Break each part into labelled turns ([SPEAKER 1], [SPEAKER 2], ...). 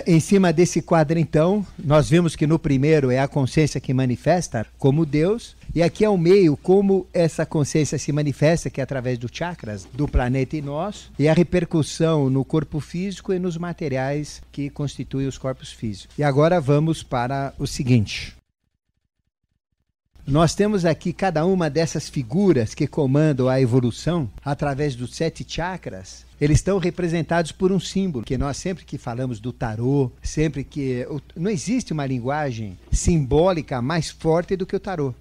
[SPEAKER 1] Em cima desse quadro, então, nós vimos que no primeiro é a consciência que manifesta como Deus, e aqui ao meio, como essa consciência se manifesta, que é através dos chakras do planeta e nós, e a repercussão no corpo físico e nos materiais que constituem os corpos físicos. E agora vamos para o seguinte. Nós temos aqui cada uma dessas figuras que comandam a evolução através dos 7 chakras. Eles estão representados por um símbolo, que nós sempre que falamos do tarô, sempre que... Não existe uma linguagem simbólica mais forte do que o tarô.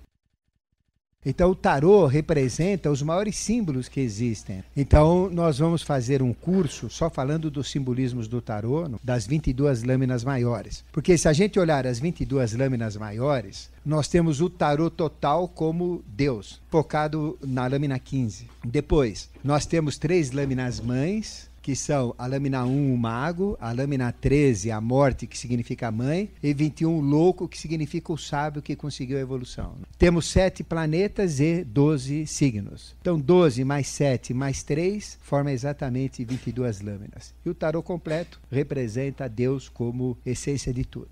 [SPEAKER 1] Então, o tarô representa os maiores símbolos que existem. Então, nós vamos fazer um curso só falando dos simbolismos do tarô, das 22 lâminas maiores. Porque se a gente olhar as 22 lâminas maiores, nós temos o tarô total como Deus, focado na lâmina 15. Depois, nós temos 3 lâminas mães, que são a lâmina 1, o mago, a lâmina 13, a morte, que significa a mãe, e 21, o louco, que significa o sábio que conseguiu a evolução. Temos 7 planetas e 12 signos. Então, 12 mais 7 mais 3 forma exatamente 22 lâminas. E o tarô completo representa Deus como essência de tudo.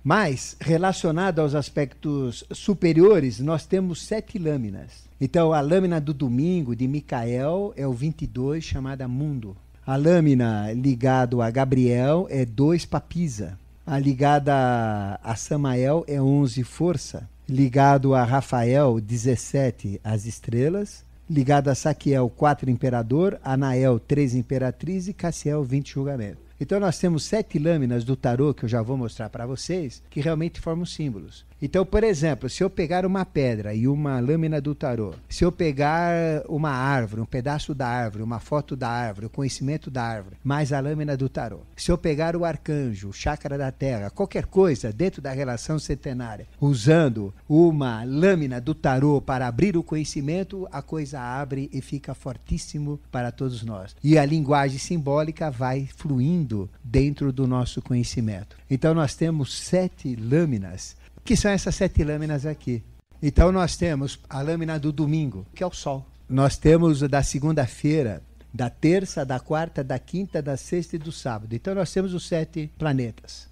[SPEAKER 1] Mas, relacionado aos aspectos superiores, nós temos 7 lâminas. Então, a lâmina do domingo, de Micael, é o 22, chamada Mundo. A lâmina ligada a Gabriel é 2, Papisa. A ligada a Samael é 11, Força. Ligado a Rafael, 17, As Estrelas. Ligado a Saquiel, 4, Imperador. Anael, 3, Imperatriz. E Cassiel, 20, Julgamento. Então nós temos 7 lâminas do tarô, que eu já vou mostrar para vocês, que realmente formam símbolos. Então, por exemplo, se eu pegar uma pedra e uma lâmina do tarô, se eu pegar uma árvore, um pedaço da árvore, uma foto da árvore, o conhecimento da árvore, mais a lâmina do tarô, se eu pegar o arcanjo, o chakra da terra, qualquer coisa dentro da relação centenária, usando uma lâmina do tarô para abrir o conhecimento, a coisa abre e fica fortíssimo para todos nós. E a linguagem simbólica vai fluindo dentro do nosso conhecimento. Então nós temos 7 lâminas, que são essas 7 lâminas aqui. Então nós temos a lâmina do domingo, que é o Sol. Nós temos da segunda-feira, da terça, da quarta, da quinta, da sexta e do sábado. Então nós temos os 7 planetas.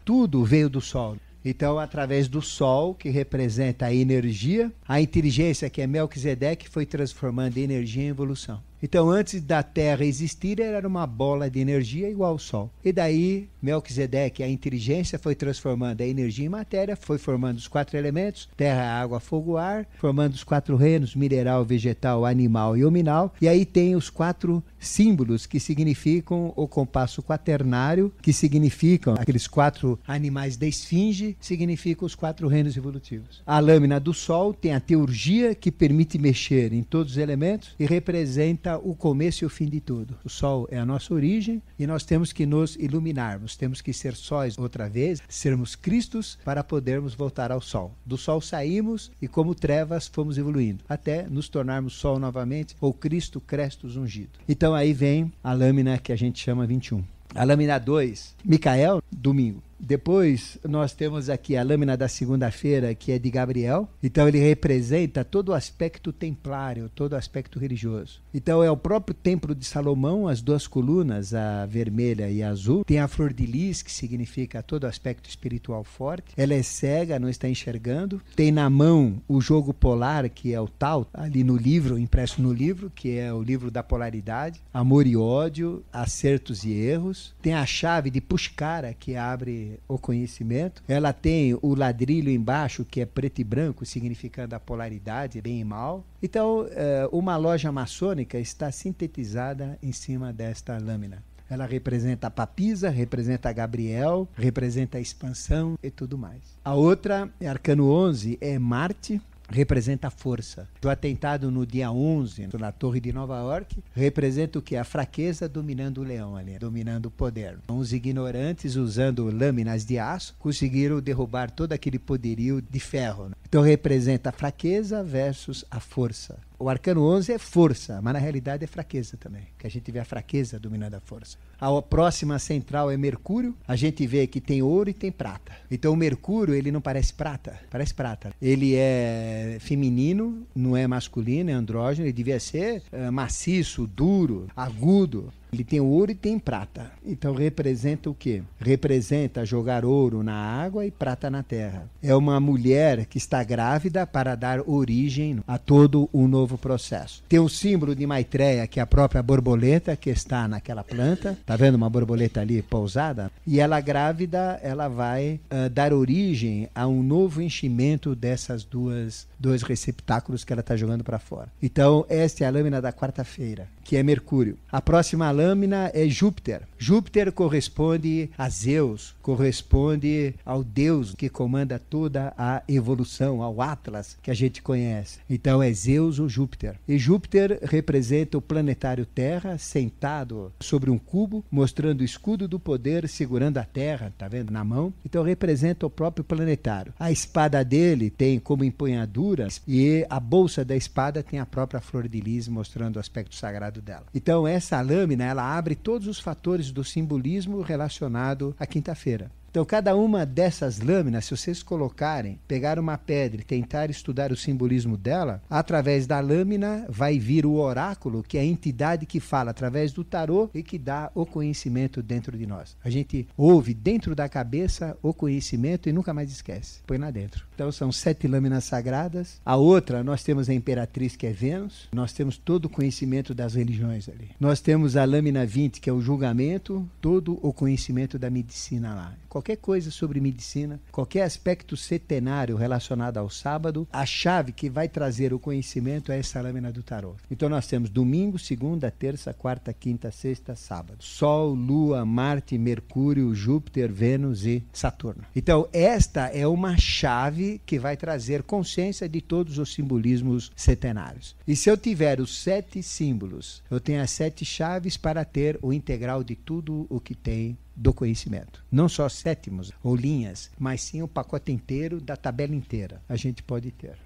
[SPEAKER 1] Tudo veio do Sol. Então, através do Sol, que representa a energia, a inteligência, que é Melquisedeque, foi transformando em energia em evolução. Então, antes da Terra existir, ela era uma bola de energia igual ao Sol. E daí, Melquisedeque, a inteligência, foi transformando a energia em matéria, foi formando os 4 elementos, terra, água, fogo, ar, formando os 4 reinos, mineral, vegetal, animal e hominal. E aí tem os 4 símbolos que significam o compasso quaternário, que significam aqueles 4 animais da esfinge, significam os 4 reinos evolutivos. A lâmina do Sol tem a teurgia, que permite mexer em todos os elementos e representa o começo e o fim de tudo. O Sol é a nossa origem e nós temos que nos iluminarmos, temos que ser sóis outra vez, sermos Cristos para podermos voltar ao Sol. Do Sol saímos e como trevas fomos evoluindo, até nos tornarmos Sol novamente, ou Cristo Crestos ungido. Então aí vem a lâmina que a gente chama 21. A lâmina 2, Micael, domingo. Depois nós temos aqui a lâmina da segunda-feira, que é de Gabriel. Então ele representa todo o aspecto templário, todo o aspecto religioso. Então é o próprio templo de Salomão, as 2 colunas, a vermelha e a azul. Tem a flor de lis, que significa todo o aspecto espiritual forte. Ela é cega, não está enxergando. Tem na mão o jogo polar, que é o Tao, ali no livro, impresso no livro, que é o livro da polaridade. Amor e ódio, acertos e erros. Tem a chave de Pushkara, que abre o conhecimento. Ela tem o ladrilho embaixo, que é preto e branco, significando a polaridade, bem e mal. Então, uma loja maçônica está sintetizada em cima desta lâmina. Ela representa a Papisa, representa a Gabriel, representa a expansão e tudo mais. A outra, arcano 11, é Marte, representa a força. O atentado no dia 11, na Torre de Nova York, representa o que? A fraqueza dominando o leão ali, dominando o poder. Os ignorantes, usando lâminas de aço, conseguiram derrubar todo aquele poderio de ferro. Então representa a fraqueza versus a força. O arcano 11 é força, mas na realidade é fraqueza também, que a gente vê a fraqueza dominando a força. A próxima central é Mercúrio, a gente vê que tem ouro e tem prata. Então o Mercúrio, ele não parece prata, parece prata. Ele é feminino, não é masculino, é andrógeno, ele devia ser maciço, duro, agudo. Ele tem ouro e tem prata. Então representa o quê? Representa jogar ouro na água e prata na terra. É uma mulher que está grávida para dar origem a todo um novo processo. Tem o símbolo de Maitreya, que é a própria borboleta que está naquela planta. Está vendo uma borboleta ali pousada? E ela grávida, ela vai dar origem a um novo enchimento dessas dois receptáculos que ela está jogando para fora. Então, esta é a lâmina da quarta-feira, que é Mercúrio. A próxima lâmina é Júpiter. Júpiter corresponde a Zeus, corresponde ao Deus que comanda toda a evolução, ao Atlas que a gente conhece. Então é Zeus ou Júpiter. E Júpiter representa o planetário Terra sentado sobre um cubo, mostrando o escudo do poder, segurando a Terra, tá vendo, na mão. Então representa o próprio planetário. A espada dele tem como empunhaduras e a bolsa da espada tem a própria flor de lis, mostrando o aspecto sagrado dela. Então essa lâmina, ela abre todos os fatores do simbolismo relacionado à quinta-feira. Então, cada uma dessas lâminas, se vocês colocarem, pegar uma pedra e tentar estudar o simbolismo dela, através da lâmina vai vir o oráculo, que é a entidade que fala através do tarô e que dá o conhecimento dentro de nós. A gente ouve dentro da cabeça o conhecimento e nunca mais esquece. Põe lá dentro. Então, são 7 lâminas sagradas. A outra, nós temos a imperatriz, que é Vênus. Nós temos todo o conhecimento das religiões ali. Nós temos a lâmina 20, que é o julgamento, todo o conhecimento da medicina lá. Qualquer coisa sobre medicina, qualquer aspecto setenário relacionado ao sábado, a chave que vai trazer o conhecimento é essa lâmina do tarô. Então nós temos domingo, segunda, terça, quarta, quinta, sexta, sábado. Sol, Lua, Marte, Mercúrio, Júpiter, Vênus e Saturno. Então esta é uma chave que vai trazer consciência de todos os simbolismos setenários. E se eu tiver os 7 símbolos, eu tenho as 7 chaves para ter o integral de tudo o que tem do conhecimento. Não só sétimos ou linhas, mas sim o pacote inteiro da tabela inteira. A gente pode ter.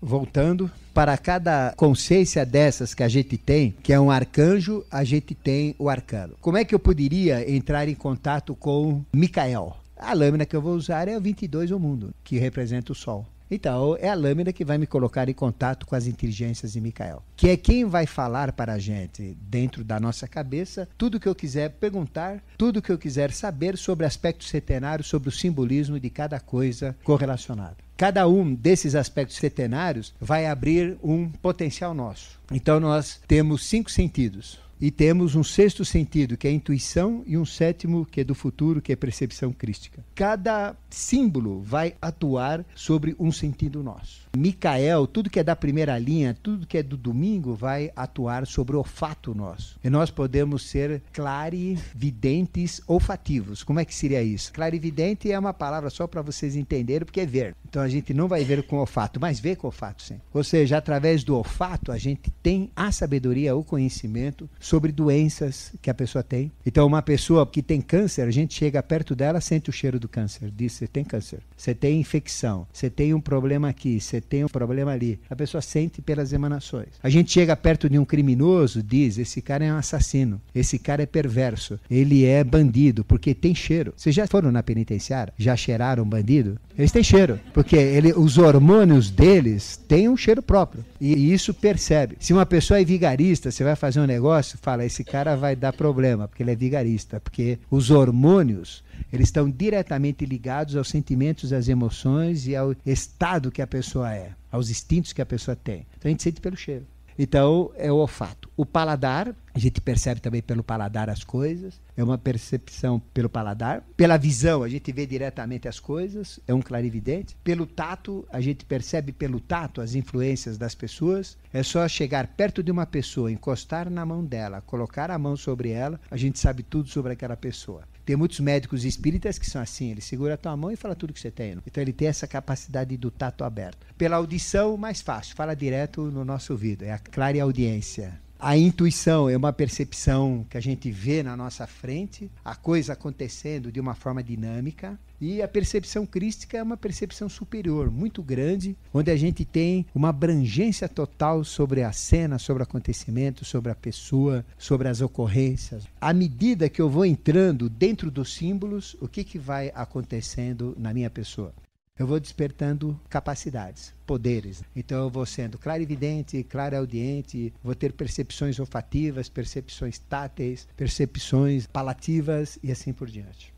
[SPEAKER 1] Voltando, para cada consciência dessas que a gente tem, que é um arcanjo, a gente tem o arcano. Como é que eu poderia entrar em contato com Micael? A lâmina que eu vou usar é o 22, o mundo, que representa o Sol. Então, é a lâmina que vai me colocar em contato com as inteligências de Micael, que é quem vai falar para a gente, dentro da nossa cabeça, tudo que eu quiser perguntar, tudo que eu quiser saber sobre aspectos setenários, sobre o simbolismo de cada coisa correlacionada. Cada um desses aspectos setenários vai abrir um potencial nosso. Então, nós temos 5 sentidos. E temos um 6º sentido, que é a intuição, e um 7º, que é do futuro, que é a percepção crística. Cada símbolo vai atuar sobre um sentido nosso. Micael, tudo que é da primeira linha, tudo que é do domingo, vai atuar sobre o olfato nosso. E nós podemos ser clarividentes olfativos. Como é que seria isso? Clarividente é uma palavra só para vocês entenderem, porque é ver. Então a gente não vai ver com olfato, mas vê com olfato sim. Ou seja, através do olfato, a gente tem a sabedoria, o conhecimento sobre doenças que a pessoa tem. Então uma pessoa que tem câncer, a gente chega perto dela, sente o cheiro do câncer, diz: você tem câncer, você tem infecção, você tem um problema aqui, você tem um problema ali. A pessoa sente pelas emanações. A gente chega perto de um criminoso, diz: esse cara é um assassino, esse cara é perverso, ele é bandido, porque tem cheiro. Vocês já foram na penitenciária? Já cheiraram bandido? Eles têm cheiro, porque os hormônios deles têm um cheiro próprio, e isso percebe. Se uma pessoa é vigarista, você vai fazer um negócio, fala: esse cara vai dar problema, porque ele é vigarista, porque os hormônios, eles estão diretamente ligados aos sentimentos, às emoções e ao estado que a pessoa é, aos instintos que a pessoa tem. Então a gente sente pelo cheiro. Então é o olfato. O paladar, a gente percebe também pelo paladar as coisas, é uma percepção pelo paladar. Pela visão, a gente vê diretamente as coisas, é um clarividente. Pelo tato, a gente percebe pelo tato as influências das pessoas. É só chegar perto de uma pessoa, encostar na mão dela, colocar a mão sobre ela, a gente sabe tudo sobre aquela pessoa. Tem muitos médicos espíritas que são assim, ele segura a tua mão e fala tudo que você tem. Então ele tem essa capacidade do tato aberto. Pela audição, mais fácil, fala direto no nosso ouvido, é a clareaudiência. A intuição é uma percepção que a gente vê na nossa frente, a coisa acontecendo de uma forma dinâmica. E a percepção crística é uma percepção superior, muito grande, onde a gente tem uma abrangência total sobre a cena, sobre o acontecimento, sobre a pessoa, sobre as ocorrências. À medida que eu vou entrando dentro dos símbolos, o que vai acontecendo na minha pessoa? eu vou despertando capacidades, poderes. Então eu vou sendo clarividente, clareaudiente, vou ter percepções olfativas, percepções táteis, percepções palativas e assim por diante.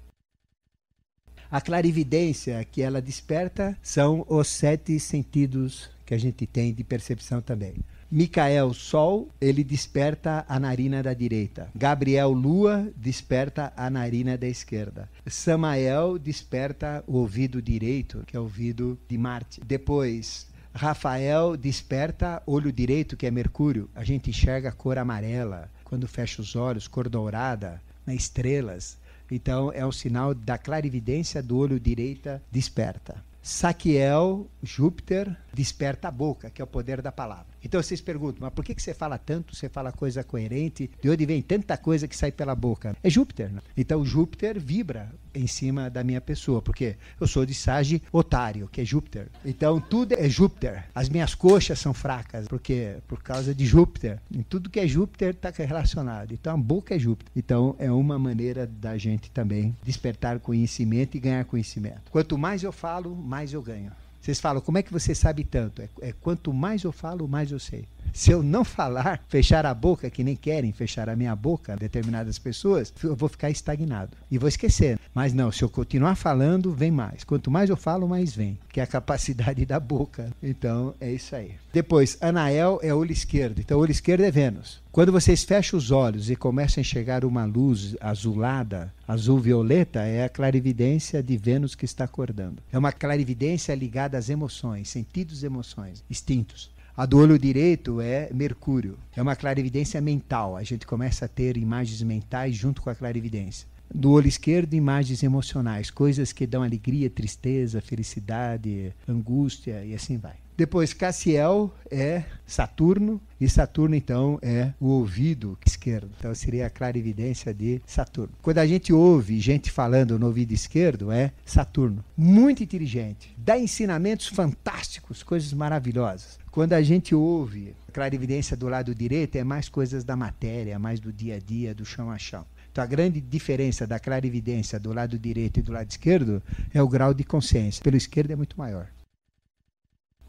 [SPEAKER 1] A clarividência que ela desperta são os 7 sentidos que a gente tem de percepção também. Micael, Sol, ele desperta a narina da direita. Gabriel, Lua, desperta a narina da esquerda. Samael desperta o ouvido direito, que é o ouvido de Marte. Depois, Rafael desperta olho direito, que é Mercúrio. A gente enxerga a cor amarela quando fecha os olhos, cor dourada, nas estrelas. Então, é um sinal da clarividência do olho direita desperta. Saquiel, Júpiter, desperta a boca, que é o poder da palavra. Então vocês perguntam, mas por que você fala tanto, você fala coisa coerente, de onde vem tanta coisa que sai pela boca? É Júpiter, né? Então Júpiter vibra em cima da minha pessoa, porque eu sou de Sagitário, que é Júpiter. Então tudo é Júpiter. As minhas coxas são fracas, porque por causa de Júpiter. Em tudo que é Júpiter está relacionado. Então a boca é Júpiter. Então é uma maneira da gente também despertar conhecimento e ganhar conhecimento. Quanto mais eu falo, mais eu ganho. Vocês falam, como é que você sabe tanto? Quanto mais eu falo, mais eu sei. Se eu não falar, fechar a boca, que nem querem fechar a minha boca, determinadas pessoas, eu vou ficar estagnado e vou esquecer. Mas não, se eu continuar falando, vem mais. Quanto mais eu falo, mais vem, que é a capacidade da boca. Então, é isso aí. Depois, Anael é olho esquerdo. Então, olho esquerdo é Vênus. Quando vocês fecham os olhos e começam a enxergar uma luz azulada, azul-violeta, é a clarividência de Vênus que está acordando. É uma clarividência ligada às emoções, sentidos e emoções, instintos. A do olho direito é Mercúrio. É uma clarividência mental. A gente começa a ter imagens mentais junto com a clarividência. Do olho esquerdo, imagens emocionais, coisas que dão alegria, tristeza, felicidade, angústia e assim vai. Depois, Cassiel é Saturno, e Saturno, então, é o ouvido esquerdo. Então, seria a clarividência de Saturno. Quando a gente ouve gente falando no ouvido esquerdo, é Saturno. Muito inteligente, dá ensinamentos fantásticos, coisas maravilhosas. Quando a gente ouve a clarividência do lado direito, é mais coisas da matéria, mais do dia a dia, do chão a chão. Então, a grande diferença da clarividência do lado direito e do lado esquerdo é o grau de consciência. Pelo esquerdo é muito maior.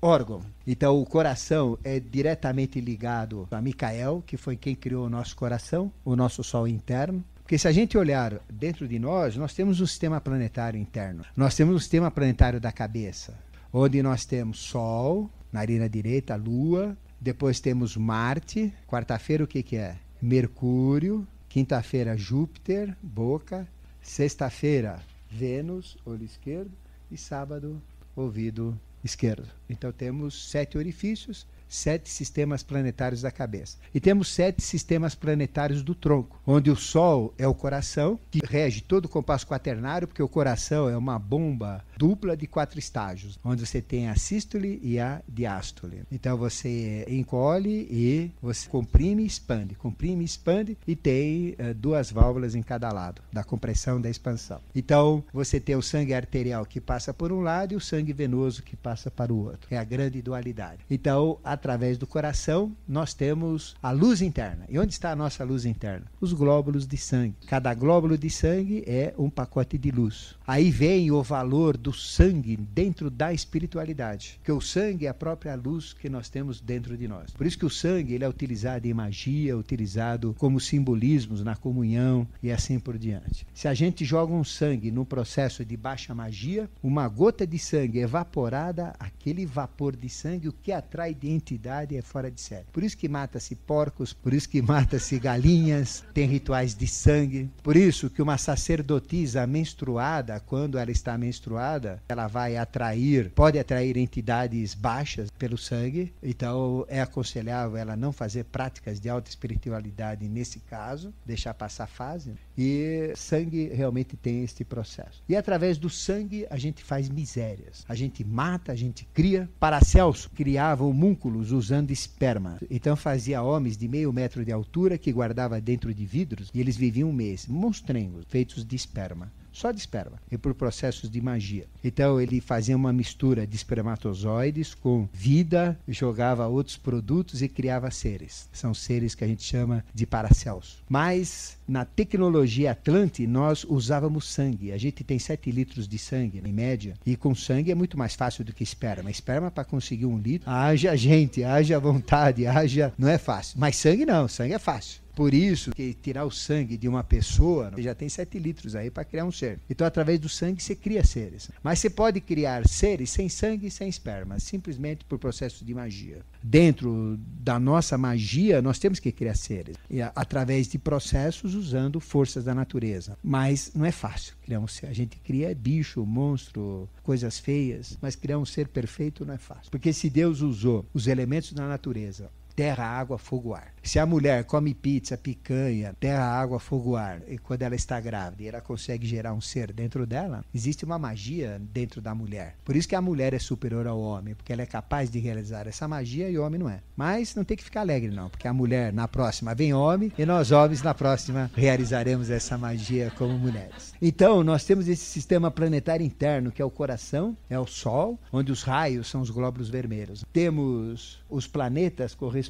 [SPEAKER 1] Órgão. Então, o coração é diretamente ligado a Micael, que foi quem criou o nosso coração, o nosso sol interno. Porque se a gente olhar dentro de nós, nós temos um sistema planetário interno. Nós temos um sistema planetário da cabeça, onde nós temos Sol, narina direita, Lua, depois temos Marte, quarta-feira o que é? Mercúrio, quinta-feira Júpiter, boca, sexta-feira Vênus, olho esquerdo, e sábado, ouvido esquerdo. Então temos 7 orifícios, 7 sistemas planetários da cabeça. E temos 7 sistemas planetários do tronco, onde o Sol é o coração, que rege todo o compasso quaternário, porque o coração é uma bomba dupla de 4 estágios, onde você tem a sístole e a diástole. Então você encolhe e você comprime e expande, e tem 2 válvulas em cada lado, da compressão e da expansão. Então você tem o sangue arterial que passa por um lado e o sangue venoso que passa para o outro. É a grande dualidade. Então, através do coração, nós temos a luz interna. E onde está a nossa luz interna? Os glóbulos de sangue. Cada glóbulo de sangue é um pacote de luz. Aí vem o valor do sangue dentro da espiritualidade. Porque o sangue é a própria luz que nós temos dentro de nós. Por isso que o sangue ele é utilizado em magia, utilizado como simbolismos na comunhão e assim por diante. Se a gente joga um sangue num processo de baixa magia, uma gota de sangue evaporada, aquele vapor de sangue, o que atrai de entidade é fora de série. Por isso que mata-se porcos, por isso que mata-se galinhas, tem rituais de sangue. Por isso que uma sacerdotisa menstruada, quando ela está menstruada, ela vai atrair, pode atrair entidades baixas pelo sangue. Então é aconselhável ela não fazer práticas de alta espiritualidade nesse caso, deixar passar a fase. E sangue realmente tem este processo. E através do sangue a gente faz misérias. A gente mata, a gente cria. Paracelso criava homúnculos usando esperma. Então fazia homens de meio metro de altura que guardava dentro de vidros e eles viviam um mês. Monstrengos feitos de esperma. só de esperma, e por processos de magia. Então ele fazia uma mistura de espermatozoides com vida, jogava outros produtos e criava seres. São seres que a gente chama de Paracelso. Mas na tecnologia Atlante nós usávamos sangue. A gente tem 7 litros de sangue em média, e com sangue é muito mais fácil do que esperma. Esperma, para conseguir 1 litro, haja gente, haja vontade, haja... não é fácil. Mas sangue não, sangue é fácil. Por isso que tirar o sangue de uma pessoa, você já tem 7 litros aí para criar um ser. Então, através do sangue, você cria seres. Mas você pode criar seres sem sangue e sem esperma, simplesmente por processo de magia. Dentro da nossa magia, nós temos que criar seres, através de processos usando forças da natureza. Mas não é fácil criar um ser. A gente cria bicho, monstro, coisas feias, mas criar um ser perfeito não é fácil. Porque se Deus usou os elementos da natureza, terra, água, fogo, ar. Se a mulher come pizza, picanha, terra, água, fogo, ar, e quando ela está grávida e ela consegue gerar um ser dentro dela, existe uma magia dentro da mulher. Por isso que a mulher é superior ao homem, porque ela é capaz de realizar essa magia e o homem não é. Mas não tem que ficar alegre não, porque a mulher na próxima vem homem e nós homens na próxima realizaremos essa magia como mulheres. Então nós temos esse sistema planetário interno que é o coração, é o Sol, onde os raios são os glóbulos vermelhos. Temos os planetas correspondentes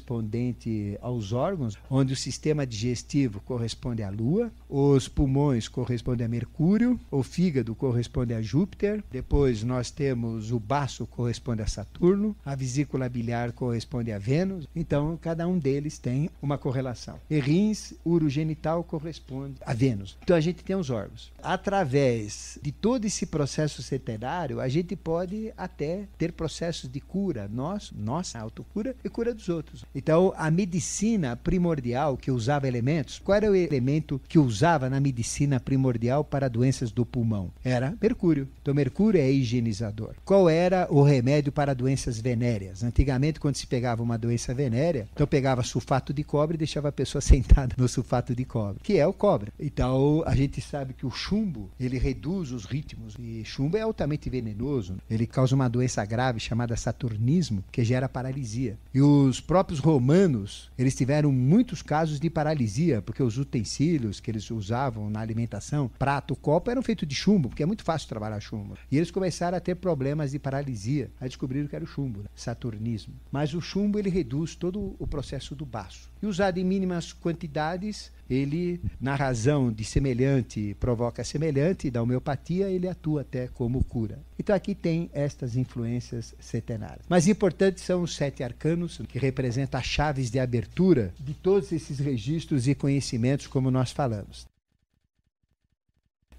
[SPEAKER 1] aos órgãos, onde o sistema digestivo corresponde à Lua, os pulmões correspondem a Mercúrio, o fígado corresponde a Júpiter, depois nós temos o baço corresponde a Saturno, a vesícula biliar corresponde a Vênus, então cada um deles tem uma correlação. E rins, urogenital corresponde a Vênus. Então a gente tem os órgãos. Através de todo esse processo centenário, a gente pode até ter processos de cura, nossa autocura e cura dos outros. Então a medicina primordial que usava elementos, qual era o elemento que usava na medicina primordial para doenças do pulmão? Era mercúrio. Então mercúrio é higienizador. Qual era o remédio para doenças venéreas? Antigamente, quando se pegava uma doença venérea, então pegava sulfato de cobre e deixava a pessoa sentada no sulfato de cobre, que é o cobre. Então a gente sabe que o chumbo, ele reduz os ritmos, e chumbo é altamente venenoso. Ele causa uma doença grave chamada saturnismo, que gera paralisia. E os próprios romanos, eles tiveram muitos casos de paralisia, porque os utensílios que eles usavam na alimentação, prato, copo, eram feitos de chumbo, porque é muito fácil trabalhar chumbo. E eles começaram a ter problemas de paralisia. Aí descobriram que era o chumbo, né? Saturnismo. Mas o chumbo, ele reduz todo o processo do baço. E usado em mínimas quantidades, ele, na razão de semelhante, provoca semelhante, da homeopatia, ele atua até como cura. Então aqui tem estas influências centenárias. Mas importantes são os 7 arcanos, que representam as chaves de abertura de todos esses registros e conhecimentos, como nós falamos.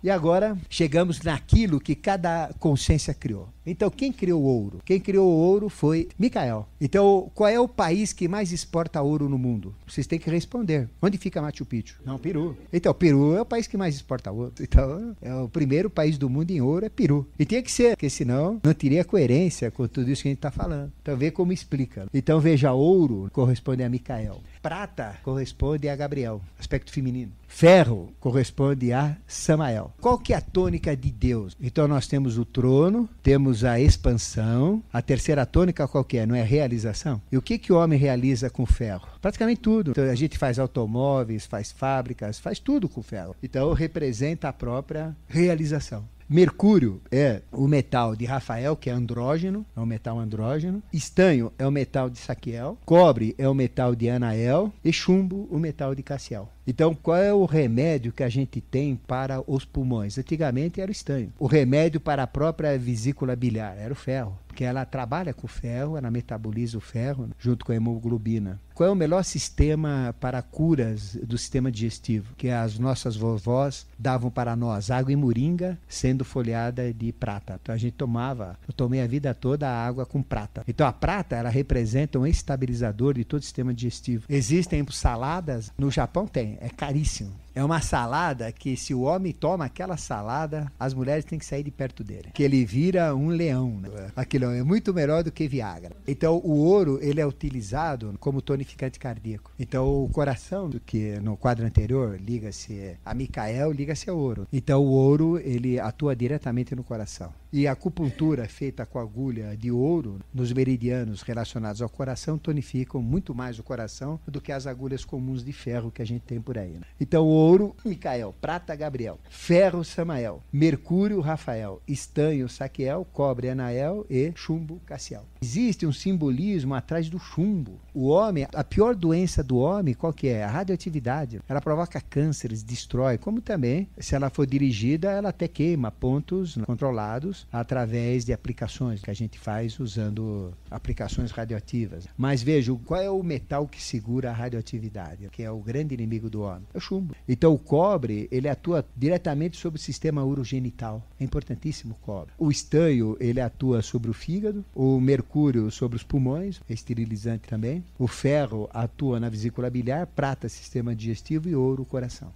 [SPEAKER 1] E agora chegamos naquilo que cada consciência criou. Então, quem criou o ouro? Quem criou o ouro foi Micael. Então, qual é o país que mais exporta ouro no mundo? Vocês têm que responder. Onde fica Machu Picchu? Não, Peru. Então, Peru é o país que mais exporta ouro. Então, é o primeiro país do mundo em ouro é Peru. E tinha que ser, porque senão não teria coerência com tudo isso que a gente está falando. Então, vê como explica. Então, veja, ouro corresponde a Micael. Prata corresponde a Gabriel, aspecto feminino. Ferro corresponde a Samael. Qual que é a tônica de Deus? Então nós temos o trono, temos a expansão. A terceira tônica qual que é? Não é realização? E o que o homem realiza com ferro? Praticamente tudo. Então a gente faz automóveis, faz fábricas, faz tudo com ferro. Então representa a própria realização. Mercúrio é o metal de Rafael, que é andrógeno, é um metal andrógeno. Estanho é o metal de Saquiel. Cobre é o metal de Anael. E chumbo, o metal de Cassiel. Então, qual é o remédio que a gente tem para os pulmões? Antigamente era o estanho. O remédio para a própria vesícula biliar era o ferro, porque ela trabalha com o ferro, ela metaboliza o ferro junto com a hemoglobina. Qual é o melhor sistema para curas do sistema digestivo? Que as nossas vovós davam para nós, água e moringa sendo folhada de prata. Então a gente eu tomei a vida toda a água com prata. Então a prata, ela representa um estabilizador de todo o sistema digestivo. Existem saladas, no Japão tem, é caríssimo. É uma salada que, se o homem toma aquela salada, as mulheres têm que sair de perto dele. Que ele vira um leão, né? Aquilo é muito melhor do que Viagra. Então, o ouro, ele é utilizado como tonificante cardíaco. Então, o coração, que no quadro anterior liga-se a Micael, liga-se ao ouro. Então, o ouro, ele atua diretamente no coração. E a acupuntura feita com agulha de ouro nos meridianos relacionados ao coração tonificam muito mais o coração do que as agulhas comuns de ferro que a gente tem por aí, né? Então, ouro, Micael, prata, Gabriel, ferro, Samael, mercúrio, Rafael, estanho, Saquiel, cobre, Anael e chumbo, Cassiel. Existe um simbolismo atrás do chumbo. O homem, a pior doença do homem, qual que é? A radioatividade. Ela provoca cânceres, destrói, como também, se ela for dirigida, ela até queima pontos controlados através de aplicações que a gente faz usando aplicações radioativas. Mas veja, qual é o metal que segura a radioatividade, que é o grande inimigo do homem? É o chumbo. Então o cobre, ele atua diretamente sobre o sistema urogenital. É importantíssimo o cobre. O estanho, ele atua sobre o fígado, o mercúrio sobre os pulmões, é esterilizante também. O ferro atua na vesícula biliar, prata, sistema digestivo e ouro, coração.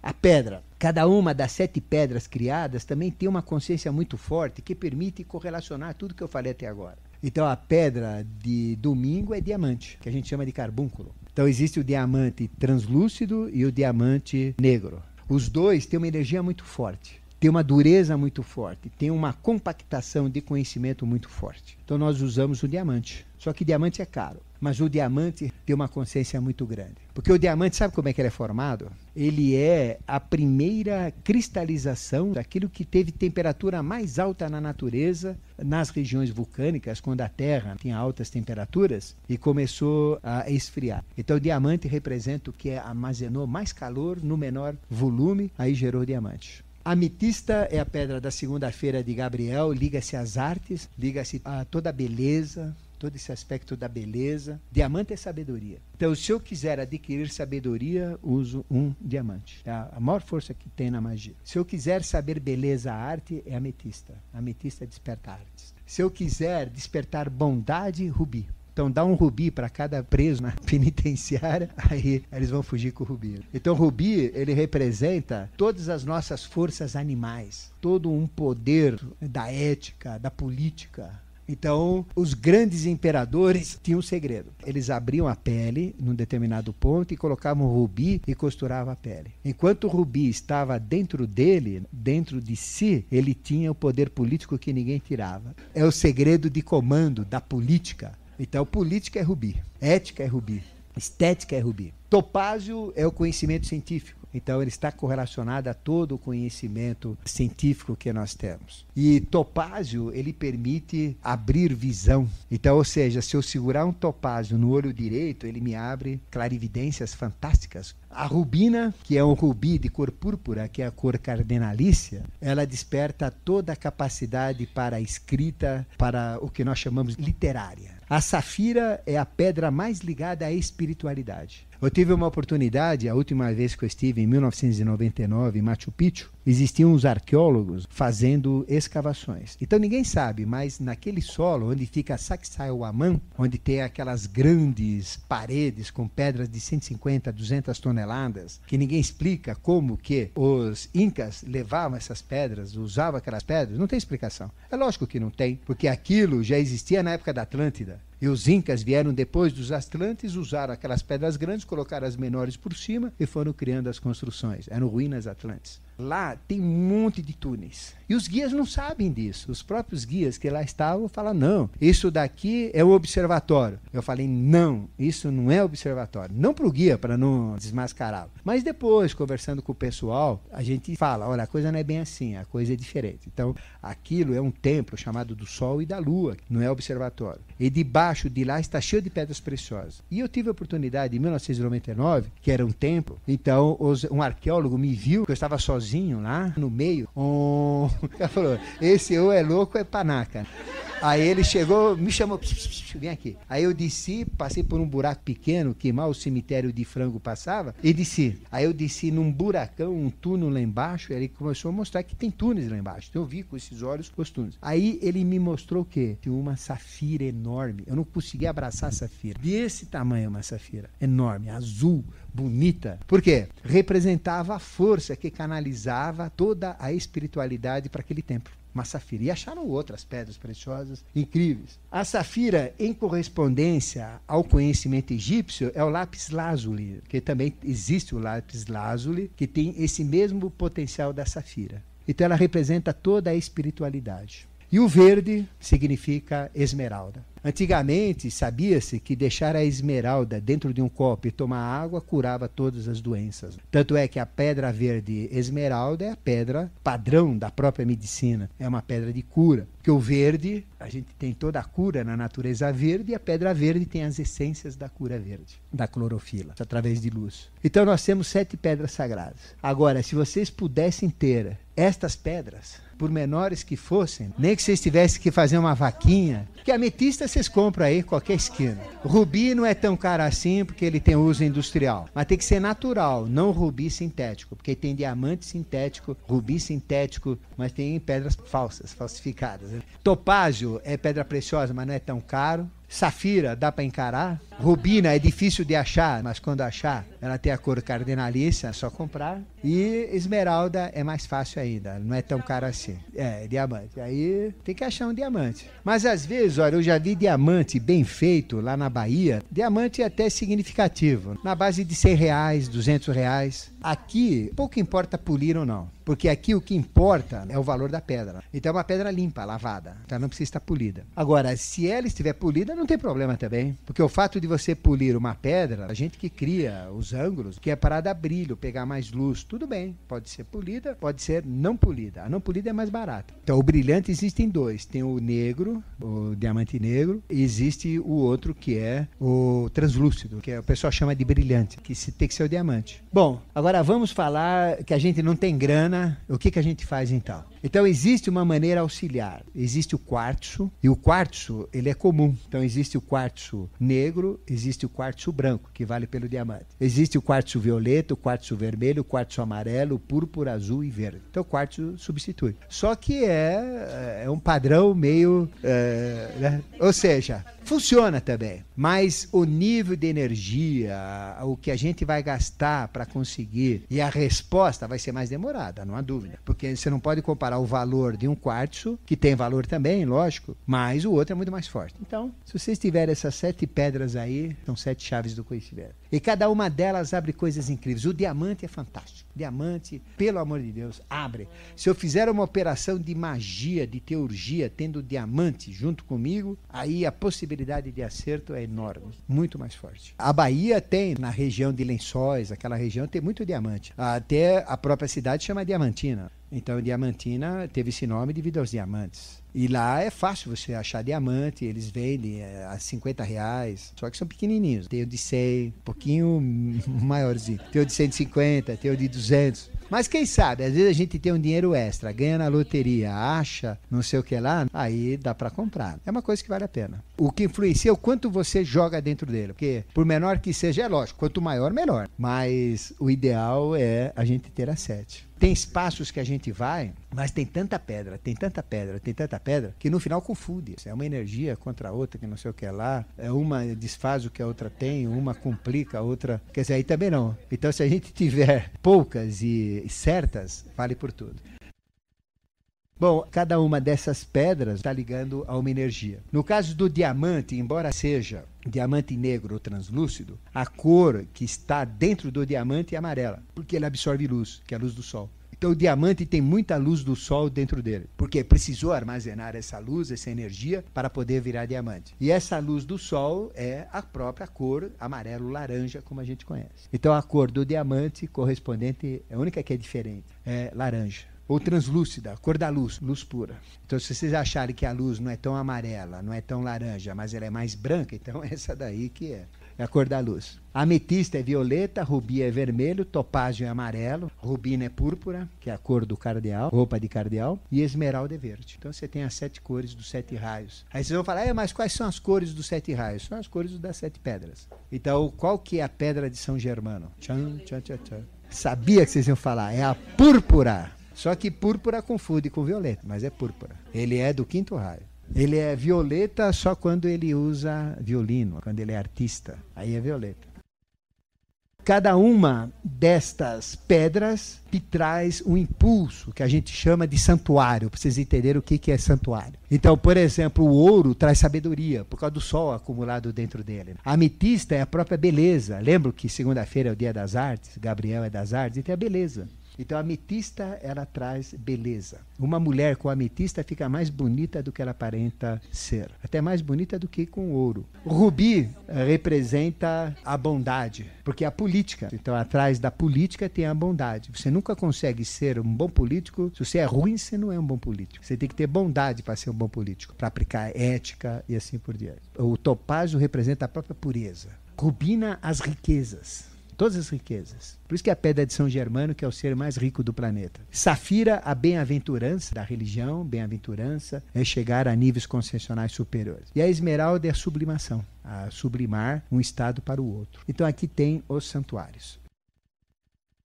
[SPEAKER 1] A pedra, cada uma das 7 pedras criadas também tem uma consciência muito forte que permite correlacionar tudo que eu falei até agora. Então a pedra de domingo é diamante, que a gente chama de carbúnculo. Então existe o diamante translúcido e o diamante negro. Os dois têm uma energia muito forte, tem uma dureza muito forte, tem uma compactação de conhecimento muito forte. Então nós usamos o diamante. Só que diamante é caro, mas o diamante tem uma consciência muito grande. Porque o diamante, sabe como é que ele é formado? Ele é a primeira cristalização daquilo que teve temperatura mais alta na natureza, nas regiões vulcânicas, quando a Terra tinha altas temperaturas e começou a esfriar. Então o diamante representa o que armazenou mais calor no menor volume, aí gerou diamante. A ametista é a pedra da segunda-feira de Gabriel, liga-se às artes, liga-se a toda a beleza, todo esse aspecto da beleza. Diamante é sabedoria. Então, se eu quiser adquirir sabedoria, uso um diamante. É a maior força que tem na magia. Se eu quiser saber beleza, arte, é ametista. A ametista desperta artes. Se eu quiser despertar bondade, rubi. Então dá um rubi para cada preso na penitenciária, aí eles vão fugir com o rubi. Então o rubi, ele representa todas as nossas forças animais, todo um poder da ética, da política. Então, os grandes imperadores tinham um segredo. Eles abriam a pele num determinado ponto e colocavam o rubi e costuravam a pele. Enquanto o rubi estava dentro dele, dentro de si, ele tinha o poder político que ninguém tirava. É o segredo de comando da política. Então, política é rubi, ética é rubi, estética é rubi. Topázio é o conhecimento científico. Então, ele está correlacionado a todo o conhecimento científico que nós temos. E topázio, ele permite abrir visão. Então, ou seja, se eu segurar um topázio no olho direito, ele me abre clarividências fantásticas. A rubina, que é um rubi de cor púrpura, que é a cor cardenalícia, ela desperta toda a capacidade para a escrita, para o que nós chamamos literária. A safira é a pedra mais ligada à espiritualidade. Eu tive uma oportunidade, a última vez que eu estive em 1999 em Machu Picchu, existiam uns arqueólogos fazendo escavações. Então ninguém sabe, mas naquele solo onde fica Sacsayhuamán, onde tem aquelas grandes paredes com pedras de 150, 200 toneladas, que ninguém explica como que os incas levavam essas pedras, usavam aquelas pedras, não tem explicação. É lógico que não tem, porque aquilo já existia na época da Atlântida. E os incas vieram depois dos Atlantes, usaram aquelas pedras grandes, colocaram as menores por cima e foram criando as construções. Eram ruínas atlantes. Lá tem um monte de túneis. E os guias não sabem disso. Os próprios guias que lá estavam falam, não, isso daqui é um observatório. Eu falei, não, isso não é observatório. Não para o guia, para não desmascará-lo. Mas depois, conversando com o pessoal, a gente fala, olha, a coisa não é bem assim, a coisa é diferente. Então, aquilo é um templo chamado do Sol e da Lua, não é observatório. E debaixo de lá está cheio de pedras preciosas. E eu tive a oportunidade, em 1999, que era um templo, então um arqueólogo me viu, que eu estava sozinho lá, no meio, ele falou, esse ou é louco ou é panaca. Aí ele chegou, me chamou, vem aqui. Aí eu desci, passei por um buraco pequeno, que mal o cemitério de frango passava, e desci. Aí eu desci num buracão, um túnel lá embaixo, e ele começou a mostrar que tem túneis lá embaixo. Então eu vi com esses olhos os túneis. Aí ele me mostrou o quê? Tinha uma safira enorme. Eu não conseguia abraçar a safira. Desse tamanho uma safira, enorme, azul, bonita. Por quê? Representava a força que canalizava toda a espiritualidade para aquele templo. Uma safira. E acharam outras pedras preciosas incríveis. A safira, em correspondência ao conhecimento egípcio, é o lápis lazuli, que também existe o lápis lazuli, que tem esse mesmo potencial da safira. Então ela representa toda a espiritualidade. E o verde significa esmeralda. Antigamente, sabia-se que deixar a esmeralda dentro de um copo e tomar água curava todas as doenças. Tanto é que a pedra verde esmeralda é a pedra padrão da própria medicina. É uma pedra de cura. Porque o verde, a gente tem toda a cura na natureza verde, e a pedra verde tem as essências da cura verde, da clorofila, através de luz. Então nós temos 7 pedras sagradas. Agora, se vocês pudessem ter estas pedras, por menores que fossem, nem que vocês tivessem que fazer uma vaquinha, que a ametista vocês compram aí em qualquer esquina. Rubi não é tão caro assim porque ele tem uso industrial, mas tem que ser natural, não rubi sintético, porque tem diamante sintético, rubi sintético, mas tem pedras falsas, falsificadas, né? Topázio é pedra preciosa, mas não é tão caro. Safira dá para encarar. Rubina é difícil de achar, mas quando achar, ela tem a cor cardenalícia, é só comprar. E esmeralda é mais fácil ainda, não é tão caro assim. É diamante. Aí tem que achar um diamante. Mas às vezes, olha, eu já vi diamante bem feito lá na Bahia. Diamante é até significativo, na base de R$100, R$200. Aqui, pouco importa polir ou não. Porque aqui o que importa é o valor da pedra. Então é uma pedra limpa, lavada. Então não precisa estar polida. Agora, se ela estiver polida, não tem problema também. Porque o fato de você polir uma pedra, a gente que cria os ângulos, que é para dar brilho, pegar mais luz, tudo bem. Pode ser polida, pode ser não polida. A não polida é mais barata. Então o brilhante existem 2. Tem o negro, o diamante negro, e existe o outro que é o translúcido, que o pessoal chama de brilhante, que tem que ser o diamante. Bom, agora vamos falar que a gente não tem grana. O que a gente faz então? Então existe uma maneira auxiliar. Existe o quartzo, e o quartzo ele é comum. Então existe o quartzo negro, existe o quartzo branco, que vale pelo diamante. Existe o quartzo violeta, o quartzo vermelho, o quartzo amarelo, o púrpura, azul e verde. Então o quartzo substitui. Só que é um padrão meio... né? Ou seja, funciona também. Mas o nível de energia, o que a gente vai gastar para conseguir, e a resposta vai ser mais demorada, não há dúvida. Porque você não pode comparar o valor de um quartzo, que tem valor também, lógico, mas o outro é muito mais forte. Então, se vocês tiverem essas 7 pedras aí, são 7 chaves do conhecimento. E cada uma delas abre coisas incríveis. O diamante é fantástico. Diamante, pelo amor de Deus, abre. Se eu fizer uma operação de magia, de teurgia, tendo diamante junto comigo, aí a possibilidade de acerto é enorme, muito mais forte. A Bahia tem, na região de Lençóis, aquela região tem muito diamante. Até a própria cidade chama Diamantina. Então, Diamantina teve esse nome devido aos diamantes. E lá é fácil você achar diamante, eles vendem a R$50, só que são pequenininhos. Tem o de 100, um pouquinho maiorzinho. Tem o de 150, tem o de 200. Mas quem sabe, às vezes a gente tem um dinheiro extra, ganha na loteria, acha não sei o que lá, aí dá para comprar. É uma coisa que vale a pena. O que influencia é o quanto você joga dentro dele. Porque por menor que seja, é lógico, quanto maior, melhor. Mas o ideal é a gente ter as 7. Tem espaços que a gente vai, mas tem tanta pedra, tem tanta pedra, tem tanta pedra, que no final confunde. É uma energia contra a outra, que não sei o que é lá. Uma desfaz o que a outra tem, uma complica a outra. Quer dizer, aí também não. Então, se a gente tiver poucas e certas, vale por tudo. Bom, cada uma dessas pedras está ligando a uma energia. No caso do diamante, embora seja diamante negro ou translúcido, a cor que está dentro do diamante é amarela, porque ele absorve luz, que é a luz do sol. Então o diamante tem muita luz do sol dentro dele, porque precisou armazenar essa luz, essa energia, para poder virar diamante. E essa luz do sol é a própria cor amarelo-laranja, como a gente conhece. Então a cor do diamante correspondente, a única que é diferente, é laranja. Ou translúcida, cor da luz, luz pura. Então, se vocês acharem que a luz não é tão amarela, não é tão laranja, mas ela é mais branca, então essa daí que é a cor da luz. A ametista é violeta, rubi é vermelho, topázio é amarelo, rubina é púrpura, que é a cor do cardeal, roupa de cardeal, e esmeralda é verde. Então você tem as 7 cores dos 7 raios. Aí vocês vão falar, mas quais são as cores dos 7 raios? São as cores das 7 pedras. Então, qual que é a pedra de São Germano? Tchan, tchan, tchan, tchan. Sabia que vocês iam falar, é a púrpura. Só que púrpura confunde com violeta, mas é púrpura. Ele é do 5º raio. Ele é violeta só quando ele usa violino, quando ele é artista. Aí é violeta. Cada uma destas pedras te traz um impulso que a gente chama de santuário, para vocês entenderem o que é santuário. Então, por exemplo, o ouro traz sabedoria, por causa do sol acumulado dentro dele. A ametista é a própria beleza. Lembro que segunda-feira é o dia das artes, Gabriel é das artes, então é a beleza. Então a ametista, ela traz beleza. Uma mulher com ametista fica mais bonita do que ela aparenta ser. Até mais bonita do que com ouro. O rubi representa a bondade, porque é a política. Então atrás da política tem a bondade. Você nunca consegue ser um bom político. Se você é ruim, você não é um bom político. Você tem que ter bondade para ser um bom político, para aplicar ética e assim por diante. O topázio representa a própria pureza. Rubina, as riquezas. Todas as riquezas. Por isso que é a pedra de São Germano, que é o ser mais rico do planeta. Safira, a bem-aventurança da religião, bem-aventurança, é chegar a níveis conscienciais superiores. E a esmeralda é a sublimação, a sublimar um estado para o outro. Então aqui tem os santuários.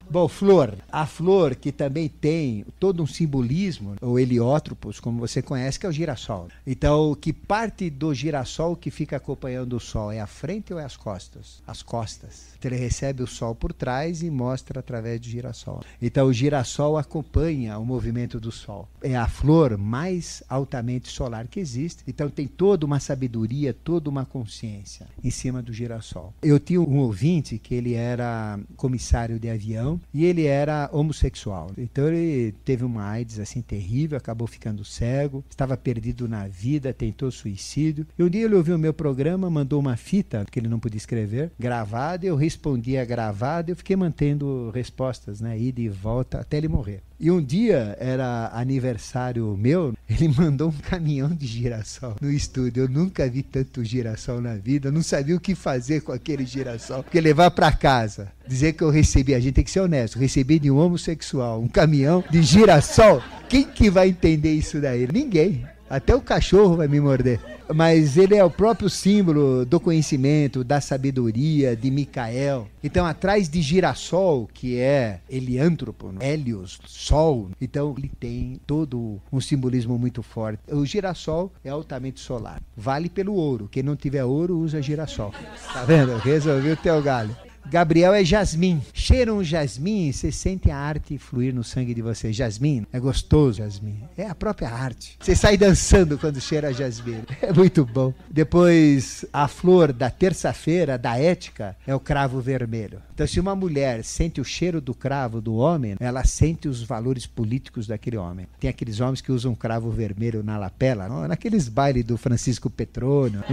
[SPEAKER 1] Bom, flor. A flor que também tem todo um simbolismo, o heliótropos, como você conhece, que é o girassol. Então, que parte do girassol que fica acompanhando o sol? É a frente ou é as costas? As costas. Então, ele recebe o sol por trás e mostra através do girassol. Então, o girassol acompanha o movimento do sol. É a flor mais altamente solar que existe. Então, tem toda uma sabedoria, toda uma consciência em cima do girassol. Eu tinha um ouvinte que ele era comissário de avião, e ele era homossexual. Então ele teve uma AIDS assim terrível, acabou ficando cego, estava perdido na vida, tentou suicídio. E um dia ele ouviu o meu programa, mandou uma fita, que ele não podia escrever, gravada, eu respondia gravada, eu fiquei mantendo respostas, né, ida e volta, até ele morrer. E um dia, era aniversário meu, ele mandou um caminhão de girassol no estúdio. Eu nunca vi tanto girassol na vida, eu não sabia o que fazer com aquele girassol, porque levar para casa, dizer que eu recebi, a gente tem que ser honesto, recebi de um homossexual um caminhão de girassol, quem que vai entender isso daí? Ninguém. Até o cachorro vai me morder. Mas ele é o próprio símbolo do conhecimento, da sabedoria, de Micael. Então, atrás de girassol, que é heliântropo, Hélios, sol, então ele tem todo um simbolismo muito forte. O girassol é altamente solar. Vale pelo ouro. Quem não tiver ouro, usa girassol. Tá vendo? Resolveu o teu galho. Gabriel é jasmim. Cheiram o jasmim, você sente a arte fluir no sangue de você. Jasmim, é gostoso, jasmim. É a própria arte. Você sai dançando quando cheira jasmim. É muito bom. Depois, a flor da terça-feira, da ética, é o cravo vermelho. Então, se uma mulher sente o cheiro do cravo do homem, ela sente os valores políticos daquele homem. Tem aqueles homens que usam cravo vermelho na lapela, não? Naqueles bailes do Francisco Petrônio.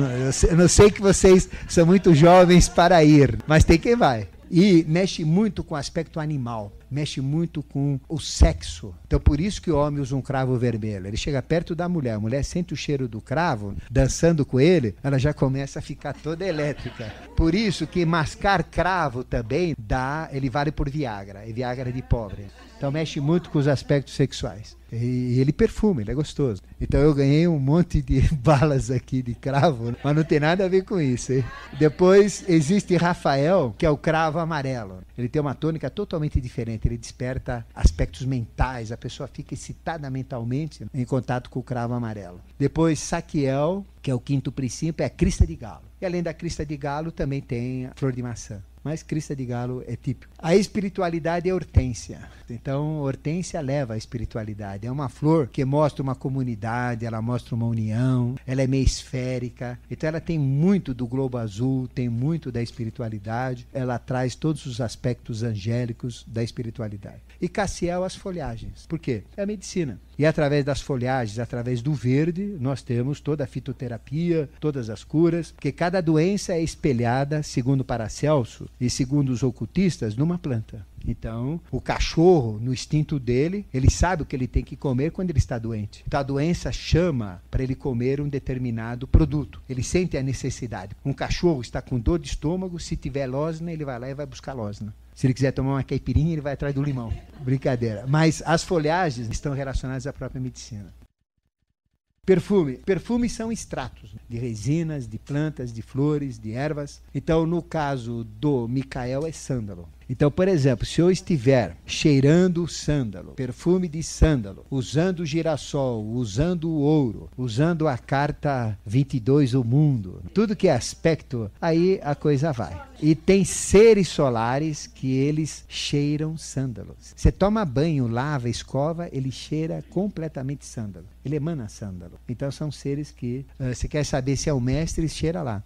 [SPEAKER 1] Eu não sei que vocês são muito jovens para ir, mas tem quem vai. E mexe muito com o aspecto animal, mexe muito com o sexo. Então por isso que o homem usa um cravo vermelho. Ele chega perto da mulher, a mulher sente o cheiro do cravo, dançando com ele, ela já começa a ficar toda elétrica. Por isso que mascar cravo também ele vale por Viagra, é Viagra de pobre. Então mexe muito com os aspectos sexuais. E ele perfuma, ele é gostoso. Então eu ganhei um monte de balas aqui de cravo, mas não tem nada a ver com isso, hein? Depois existe Rafael, que é o cravo amarelo. Ele tem uma tônica totalmente diferente, ele desperta aspectos mentais, a pessoa fica excitada mentalmente em contato com o cravo amarelo. Depois Saquiel, que é o quinto princípio, é a crista de galo. E além da crista de galo também tem a flor de maçã. Mas crista de galo é típico. A espiritualidade é hortênsia. Então, hortênsia leva à espiritualidade. É uma flor que mostra uma comunidade, ela mostra uma união, ela é meio esférica. Então, ela tem muito do globo azul, tem muito da espiritualidade. Ela traz todos os aspectos angélicos da espiritualidade. E Cassiel, as folhagens. Por quê? É a medicina. E através das folhagens, através do verde, nós temos toda a fitoterapia, todas as curas, porque cada doença é espelhada, segundo Paracelso e segundo os ocultistas, numa planta. Então, o cachorro, no instinto dele, ele sabe o que ele tem que comer quando ele está doente. Então, a doença chama para ele comer um determinado produto. Ele sente a necessidade. Um cachorro está com dor de estômago, se tiver losna, ele vai lá e vai buscar losna. Se ele quiser tomar uma caipirinha, ele vai atrás do limão. Brincadeira. Mas as folhagens estão relacionadas à própria medicina. Perfume. Perfumes são extratos de resinas, de plantas, de flores, de ervas. Então, no caso do Micael, é sândalo. Então, por exemplo, se eu estiver cheirando sândalo, perfume de sândalo, usando girassol, usando o ouro, usando a carta 22, o mundo, tudo que é aspecto, aí a coisa vai. E tem seres solares que eles cheiram sândalos. Você toma banho, lava, escova, ele cheira completamente sândalo. Ele emana sândalo. Então são seres que, você quer saber se é o mestre, cheira lá.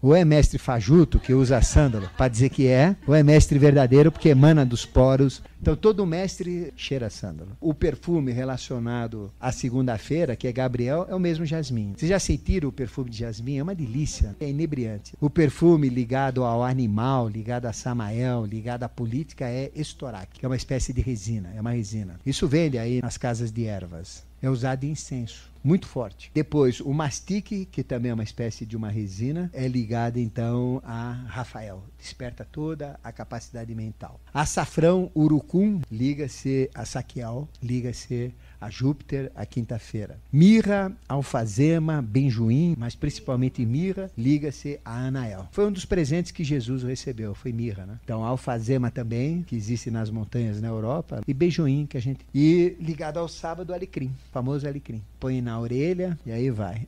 [SPEAKER 1] Ou é mestre fajuto, que usa sândalo para dizer que é, ou é mestre verdadeiro, porque emana dos poros. Então todo mestre cheira sândalo. O perfume relacionado à segunda-feira, que é Gabriel, é o mesmo jasmim. Vocês já sentiram o perfume de jasmim? É uma delícia, é inebriante. O perfume ligado ao animal, ligado a Samael, ligado à política é estoraque, que é uma espécie de resina, é uma resina. Isso vende aí nas casas de ervas. É usado em incenso, muito forte. Depois, o mastique, que também é uma espécie de uma resina, é ligado então a Rafael. Desperta toda a capacidade mental. Açafrão, urucum, liga-se a Saquiel, liga-se a Júpiter, a quinta-feira. Mirra, alfazema, benjoim, mas principalmente mirra, liga-se a Anael. Foi um dos presentes que Jesus recebeu, foi mirra, né? Então, alfazema também, que existe nas montanhas na Europa, e benjoim, que a gente... E ligado ao sábado, alecrim, famoso alecrim. Põe na orelha e aí vai.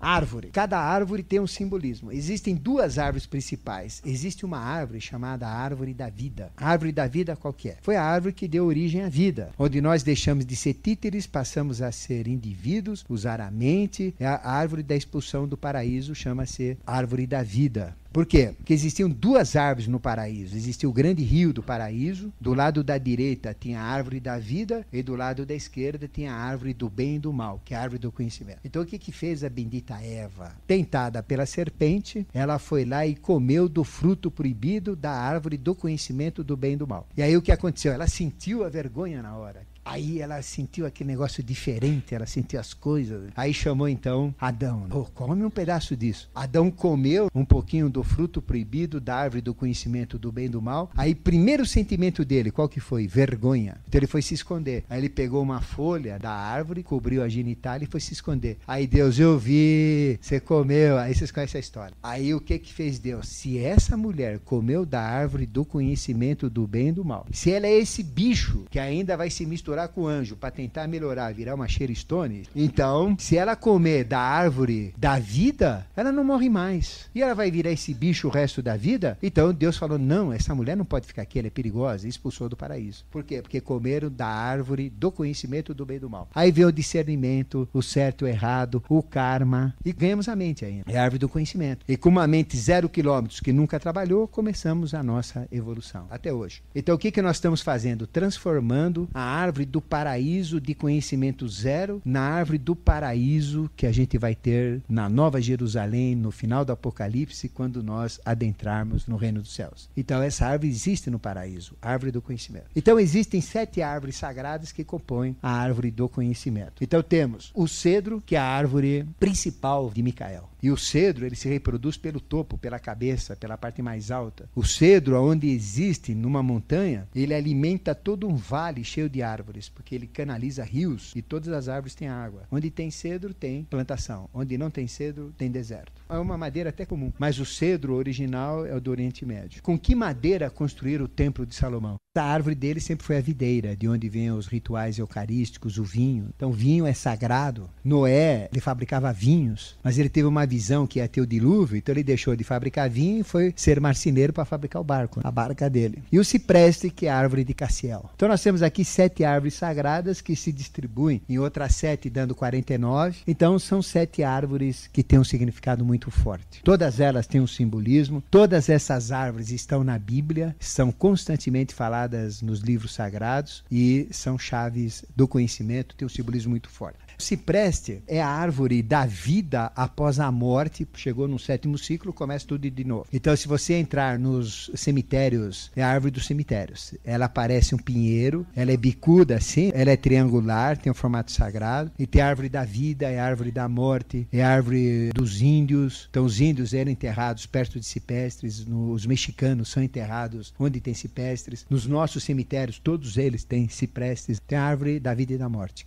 [SPEAKER 1] Árvore. Cada árvore tem um simbolismo. Existem duas árvores principais. Existe uma árvore chamada árvore da vida. A árvore da vida qual que é? Foi a árvore que deu origem à vida. Onde nós deixamos de ser títeres, passamos a ser indivíduos, usar a mente. É a árvore da expulsão do paraíso, chama-se árvore da vida. Por quê? Porque existiam duas árvores no paraíso. Existia o grande rio do paraíso. Do lado da direita tinha a árvore da vida e do lado da esquerda tinha a árvore do bem e do mal, que é a árvore do conhecimento. Então o que fez a bendita Eva? Tentada pela serpente, ela foi lá e comeu do fruto proibido da árvore do conhecimento do bem e do mal. E aí o que aconteceu? Ela sentiu a vergonha na hora. Aí ela sentiu aquele negócio diferente, ela sentiu as coisas. Aí chamou então Adão. Come um pedaço disso. Adão comeu um pouquinho do fruto proibido da árvore do conhecimento do bem e do mal. Aí primeiro sentimento dele, qual que foi? Vergonha. Então ele foi se esconder. Aí ele pegou uma folha da árvore, cobriu a genitália e foi se esconder. Aí Deus, eu vi, você comeu. Aí vocês conhecem a história. Aí o que fez Deus? Se essa mulher comeu da árvore do conhecimento do bem e do mal, se ela é esse bicho que ainda vai se misturar com o anjo para tentar melhorar, virar uma Sharon Stone, então, se ela comer da árvore da vida, ela não morre mais. E ela vai virar esse bicho o resto da vida? Então Deus falou, não, essa mulher não pode ficar aqui, ela é perigosa, e expulsou do paraíso. Por quê? Porque comeram da árvore do conhecimento do bem e do mal. Aí vem o discernimento, o certo e o errado, o karma, e ganhamos a mente ainda. É a árvore do conhecimento. E com uma mente 0 quilômetros que nunca trabalhou, começamos a nossa evolução, até hoje. Então o que nós estamos fazendo? Transformando a árvore do paraíso de conhecimento zero na árvore do paraíso que a gente vai ter na Nova Jerusalém, no final do Apocalipse, quando nós adentrarmos no reino dos céus. Então essa árvore existe no paraíso, a árvore do conhecimento. Então existem 7 árvores sagradas que compõem a árvore do conhecimento. Então temos o cedro, que é a árvore principal de Micael. E o cedro, ele se reproduz pelo topo, pela cabeça, pela parte mais alta. O cedro, onde existe numa montanha, ele alimenta todo um vale cheio de árvores, porque ele canaliza rios e todas as árvores têm água. Onde tem cedro, tem plantação. Onde não tem cedro, tem deserto. É uma madeira até comum, mas o cedro original é o do Oriente Médio. Com que madeira construíram o Templo de Salomão? A árvore dele sempre foi a videira, de onde vêm os rituais eucarísticos, o vinho. Então, vinho é sagrado. Noé, ele fabricava vinhos, mas ele teve uma visão que ia ter o dilúvio, então ele deixou de fabricar vinho e foi ser marceneiro para fabricar o barco, a barca dele. E o cipreste, que é a árvore de Cassiel. Então, nós temos aqui 7 árvores sagradas que se distribuem em outras 7, dando 49. Então, são 7 árvores que têm um significado muito forte. Todas elas têm um simbolismo. Todas essas árvores estão na Bíblia, são constantemente faladas nos livros sagrados e são chaves do conhecimento, tem um simbolismo muito forte. O cipreste é a árvore da vida após a morte, chegou no 7º ciclo, começa tudo de novo. Então, se você entrar nos cemitérios, é a árvore dos cemitérios. Ela parece um pinheiro, ela é bicuda assim, ela é triangular, tem um formato sagrado, e tem a árvore da vida, é a árvore da morte, é a árvore dos índios. Então, os índios eram enterrados perto de cipestres, os mexicanos são enterrados onde tem cipestres. Nos nossos cemitérios, todos eles têm ciprestes, tem a árvore da vida e da morte.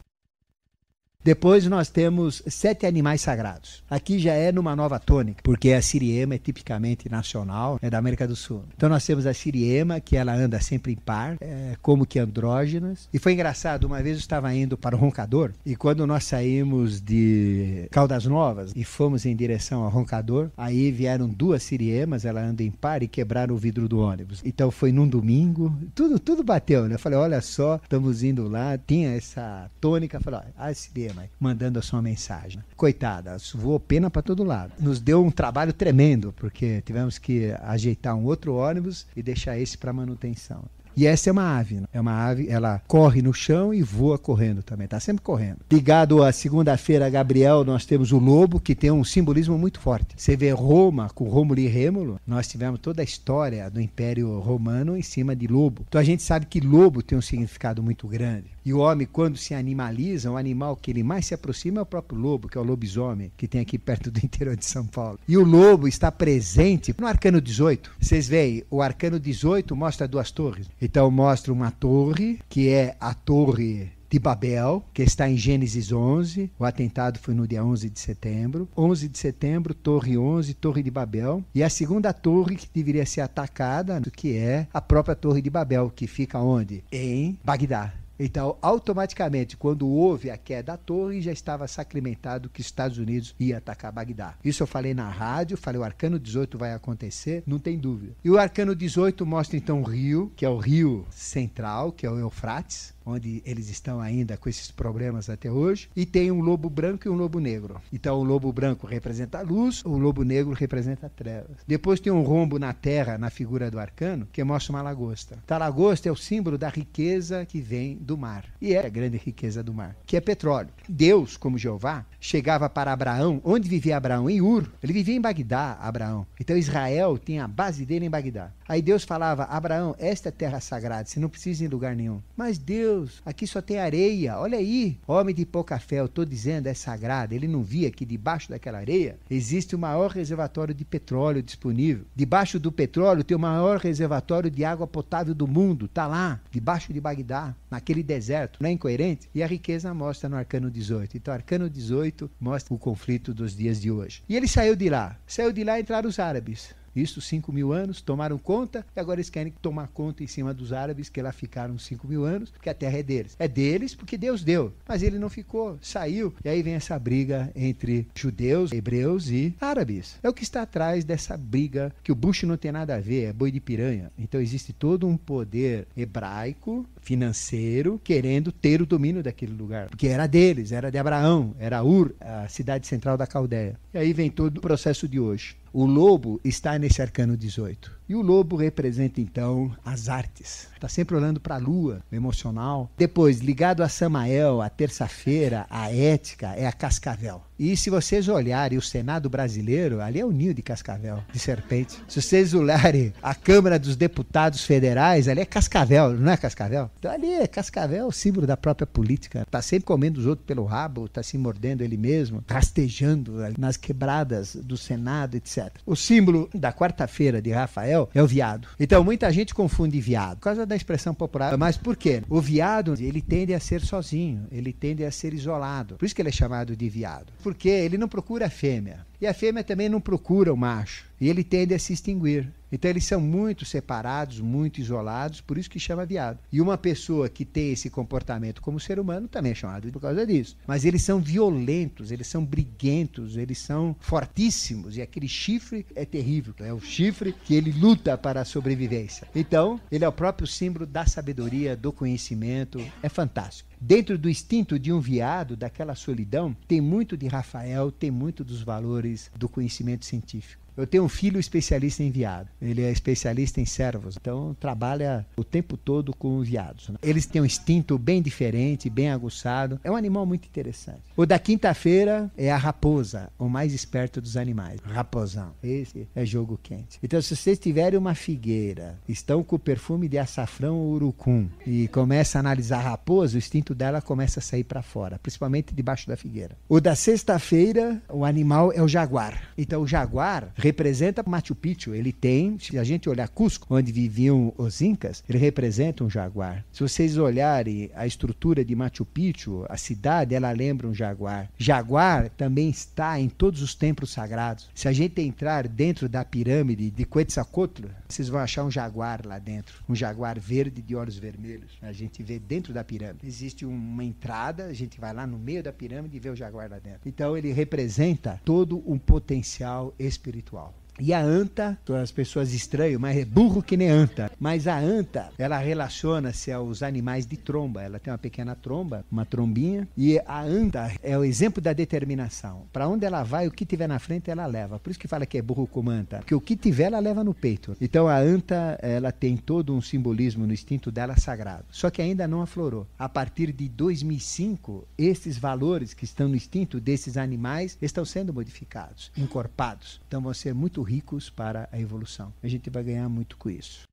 [SPEAKER 1] Depois nós temos 7 animais sagrados. Aqui já é numa nova tônica, porque a siriema é tipicamente nacional, é da América do Sul. Então nós temos a siriema, que ela anda sempre em par, como que andrógenas. E foi engraçado, uma vez eu estava indo para o Roncador, e quando nós saímos de Caldas Novas e fomos em direção ao Roncador, aí vieram 2 siriemas, ela anda em par e quebraram o vidro do ônibus. Então foi num domingo, tudo bateu, né? Eu falei, olha só, estamos indo lá, tinha essa tônica, falei, olha, a siriema mandando a sua mensagem. Coitada, voou pena para todo lado. Nos deu um trabalho tremendo, porque tivemos que ajeitar um outro ônibus e deixar esse para manutenção. E essa é uma ave, né? É uma ave, ela corre no chão e voa correndo também, está sempre correndo. Ligado à segunda-feira, Gabriel, nós temos o lobo, que tem um simbolismo muito forte. Você vê Roma, com Rômulo e Rêmulo, nós tivemos toda a história do Império Romano em cima de lobo. Então a gente sabe que lobo tem um significado muito grande. E o homem, quando se animaliza, o animal que ele mais se aproxima é o próprio lobo, que é o lobisomem, que tem aqui perto do interior de São Paulo. E o lobo está presente no Arcano 18. Vocês veem, o Arcano 18 mostra 2 torres. Então mostra uma torre, que é a torre de Babel, que está em Gênesis 11. O atentado foi no dia 11 de setembro. 11 de setembro, Torre 11, Torre de Babel. E a segunda torre que deveria ser atacada, que é a própria Torre de Babel, que fica onde? Em Bagdá. Então, automaticamente, quando houve a queda da torre, já estava sacramentado que os Estados Unidos ia atacar Bagdá. Isso eu falei na rádio, falei o Arcano 18 vai acontecer, não tem dúvida. E o Arcano 18 mostra então o rio, que é o rio central, que é o Eufrates, onde eles estão ainda com esses problemas até hoje, e tem um lobo branco e um lobo negro. Então o lobo branco representa a luz, o lobo negro representa a trevas. Depois tem um rombo na terra, na figura do arcano, que mostra uma lagosta. A lagosta é o símbolo da riqueza que vem do mar, e é a grande riqueza do mar, que é petróleo. Deus, como Jeová, chegava para Abraão. Onde vivia Abraão? Em Ur. Ele vivia em Bagdá, Abraão. Então Israel tinha a base dele em Bagdá. Aí Deus falava, Abraão, esta é terra sagrada, você não precisa ir em lugar nenhum. Mas Deus, aqui só tem areia, olha aí. Homem de pouca fé, eu estou dizendo, é sagrada. Ele não via que debaixo daquela areia existe o maior reservatório de petróleo disponível. Debaixo do petróleo tem o maior reservatório de água potável do mundo. Está lá, debaixo de Bagdá, naquele deserto. Não é incoerente? E a riqueza mostra no Arcano 18. Então, Arcano 18 mostra o conflito dos dias de hoje. E ele saiu de lá. Saiu de lá e entraram os árabes. Isso, 5.000 anos, tomaram conta, e agora eles querem tomar conta em cima dos árabes, que lá ficaram 5.000 anos, porque a terra é deles. É deles porque Deus deu, mas ele não ficou, saiu. E aí vem essa briga entre judeus, hebreus e árabes. É o que está atrás dessa briga, que o Bush não tem nada a ver, é boi de piranha. Então existe todo um poder hebraico, financeiro, querendo ter o domínio daquele lugar. Porque era deles, era de Abraão, era Ur, a cidade central da Caldeia. E aí vem todo o processo de hoje. O lobo está nesse Arcano 18. E o lobo representa, então, as artes. Está sempre olhando para a lua, o emocional. Depois, ligado a Samael, a terça-feira, a ética, é a cascavel. E se vocês olharem o Senado brasileiro, ali é o ninho de cascavel, de serpente. Se vocês olharem a Câmara dos Deputados Federais, ali é cascavel, não é cascavel? Então ali é cascavel, o símbolo da própria política. Está sempre comendo os outros pelo rabo, está se mordendo ele mesmo, rastejando nas quebradas do Senado, etc. O símbolo da quarta-feira de Rafael é o veado. Então muita gente confunde veado, por causa da expressão popular. Mas por quê? O veado, ele tende a ser sozinho, ele tende a ser isolado. Por isso que ele é chamado de veado. Porque ele não procura a fêmea. E a fêmea também não procura o macho. E ele tende a se extinguir. Então eles são muito separados, muito isolados, por isso que chama veado. E uma pessoa que tem esse comportamento como ser humano também é chamado por causa disso. Mas eles são violentos, eles são briguentos, eles são fortíssimos. E aquele chifre é terrível. É o chifre que ele luta para a sobrevivência. Então, ele é o próprio símbolo da sabedoria, do conhecimento. É fantástico. Dentro do instinto de um veado, daquela solidão, tem muito de Rafael, tem muito dos valores do conhecimento científico. Eu tenho um filho especialista em veado. Ele é especialista em cervos. Então, trabalha o tempo todo com veados. Eles têm um instinto bem diferente, bem aguçado. É um animal muito interessante. O da quinta-feira é a raposa, o mais esperto dos animais. Raposão. Esse é jogo quente. Então, se vocês tiverem uma figueira, estão com o perfume de açafrão ou urucum, e começa a analisar a raposa, o instinto dela começa a sair para fora, principalmente debaixo da figueira. O da sexta-feira, o animal é o jaguar. Então, o jaguar representa Machu Picchu. Ele tem, se a gente olhar Cusco, onde viviam os incas, ele representa um jaguar. Se vocês olharem a estrutura de Machu Picchu, a cidade, ela lembra um jaguar. Jaguar também está em todos os templos sagrados. Se a gente entrar dentro da pirâmide de Quetzalcoatl, vocês vão achar um jaguar lá dentro. Um jaguar verde de olhos vermelhos. A gente vê dentro da pirâmide. Existe uma entrada, a gente vai lá no meio da pirâmide e vê o jaguar lá dentro. Então ele representa todo um potencial espiritual. E a anta, as pessoas estranham, mas é burro que nem anta. Mas a anta, ela relaciona-se aos animais de tromba. Ela tem uma pequena tromba, uma trombinha. E a anta é o exemplo da determinação. Para onde ela vai, o que tiver na frente, ela leva. Por isso que fala que é burro como anta. Porque o que tiver, ela leva no peito. Então a anta, ela tem todo um simbolismo no instinto dela sagrado. Só que ainda não aflorou. A partir de 2005, esses valores que estão no instinto desses animais estão sendo modificados, encorpados. Então vão ser muito ricos para a evolução. A gente vai ganhar muito com isso.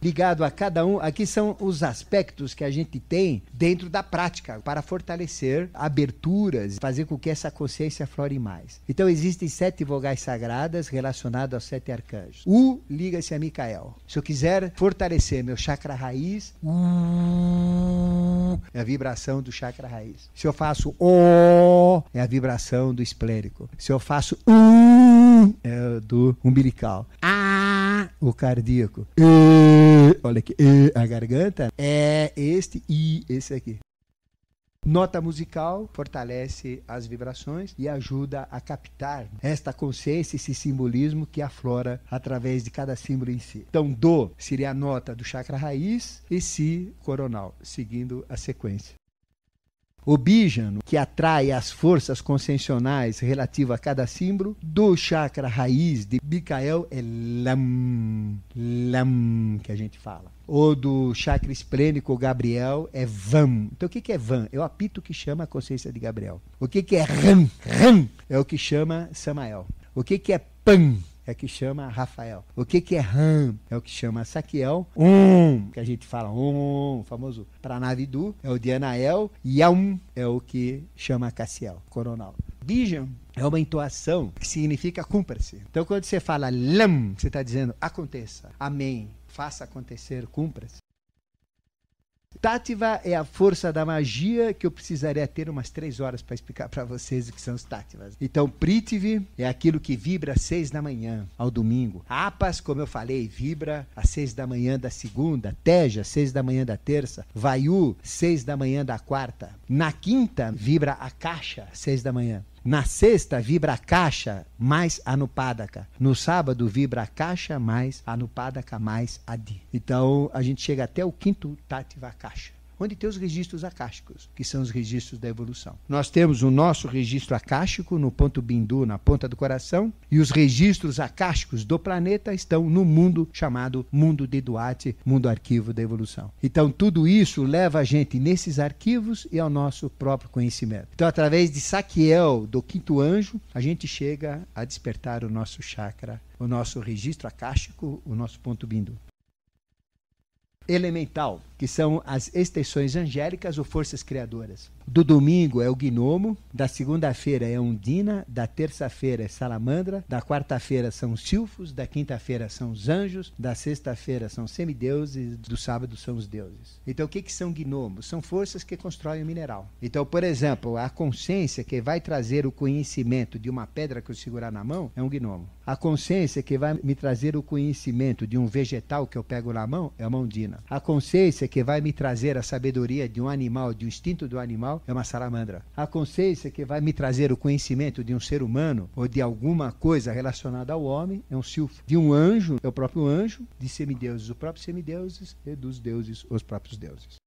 [SPEAKER 1] Ligado a cada um, aqui são os aspectos que a gente tem dentro da prática para fortalecer aberturas, fazer com que essa consciência flore mais. Então existem 7 vogais sagradas relacionadas aos 7 arcanjos. U liga-se a Micael. Se eu quiser fortalecer meu chakra raiz, é a vibração do chakra raiz. Se eu faço O, é a vibração do esplênico. Se eu faço é do umbilical. O cardíaco. Olha aqui, a garganta é este e esse aqui. Nota musical fortalece as vibrações e ajuda a captar esta consciência, esse simbolismo que aflora através de cada símbolo em si. Então, Do seria a nota do chakra raiz e Si coronal, seguindo a sequência. O bíjano, que atrai as forças conscienciais relativas a cada símbolo, do chakra raiz de Micael é Lam, Lam, que a gente fala. O do chakra esplênico, Gabriel, é Vam. Então o que é Vam? É o apito que chama a consciência de Gabriel. O que é Ram? Ram é o que chama Samael. O que é Pan? É o que chama Rafael. O que é Ram? É o que chama Saquiel. Que a gente fala o famoso Pranavidu, é o de Anael. Yaum é o que chama Cassiel, coronal. Bijan é uma entoação que significa cumpra-se. Então quando você fala Lam, você está dizendo aconteça. Amém. Faça acontecer, cumpra-se. Tátiva é a força da magia que eu precisaria ter umas 3 horas para explicar para vocês o que são os tátivas. Então, Prithvi é aquilo que vibra às 6 da manhã, ao domingo. Apas, como eu falei, vibra às 6 da manhã da segunda. Teja, 6 da manhã da terça. Vayu, 6 da manhã da quarta. Na quinta, vibra a caixa, 6 da manhã. Na sexta, vibra a caixa mais Anupadaka. No sábado, vibra a caixa mais Anupadaka mais Adi. Então, a gente chega até o quinto Tátiva Caixa, onde tem os registros acásticos, que são os registros da evolução. Nós temos o nosso registro acástico no ponto Bindu, na ponta do coração, e os registros acásticos do planeta estão no mundo chamado Mundo de Duarte, Mundo Arquivo da Evolução. Então, tudo isso leva a gente nesses arquivos e ao nosso próprio conhecimento. Então, através de Saquiel, do quinto anjo, a gente chega a despertar o nosso chakra, o nosso registro acástico, o nosso ponto Bindu. Elemental, que são as extensões angélicas ou forças criadoras. Do domingo é o gnomo, da segunda-feira é Undina, da terça-feira é salamandra, da quarta-feira são os silfos, da quinta-feira são os anjos, da sexta-feira são semideuses, do sábado são os deuses. Então o que são gnomos? São forças que constroem o mineral. Então, por exemplo, a consciência que vai trazer o conhecimento de uma pedra que eu segurar na mão é um gnomo. A consciência que vai me trazer o conhecimento de um vegetal que eu pego na mão é uma undina. A consciência que vai me trazer a sabedoria de um animal, de um instinto do animal, é uma salamandra. A consciência que vai me trazer o conhecimento de um ser humano ou de alguma coisa relacionada ao homem é um silfo. De um anjo, é o próprio anjo. De semideuses, os próprios semideuses. E dos deuses, os próprios deuses.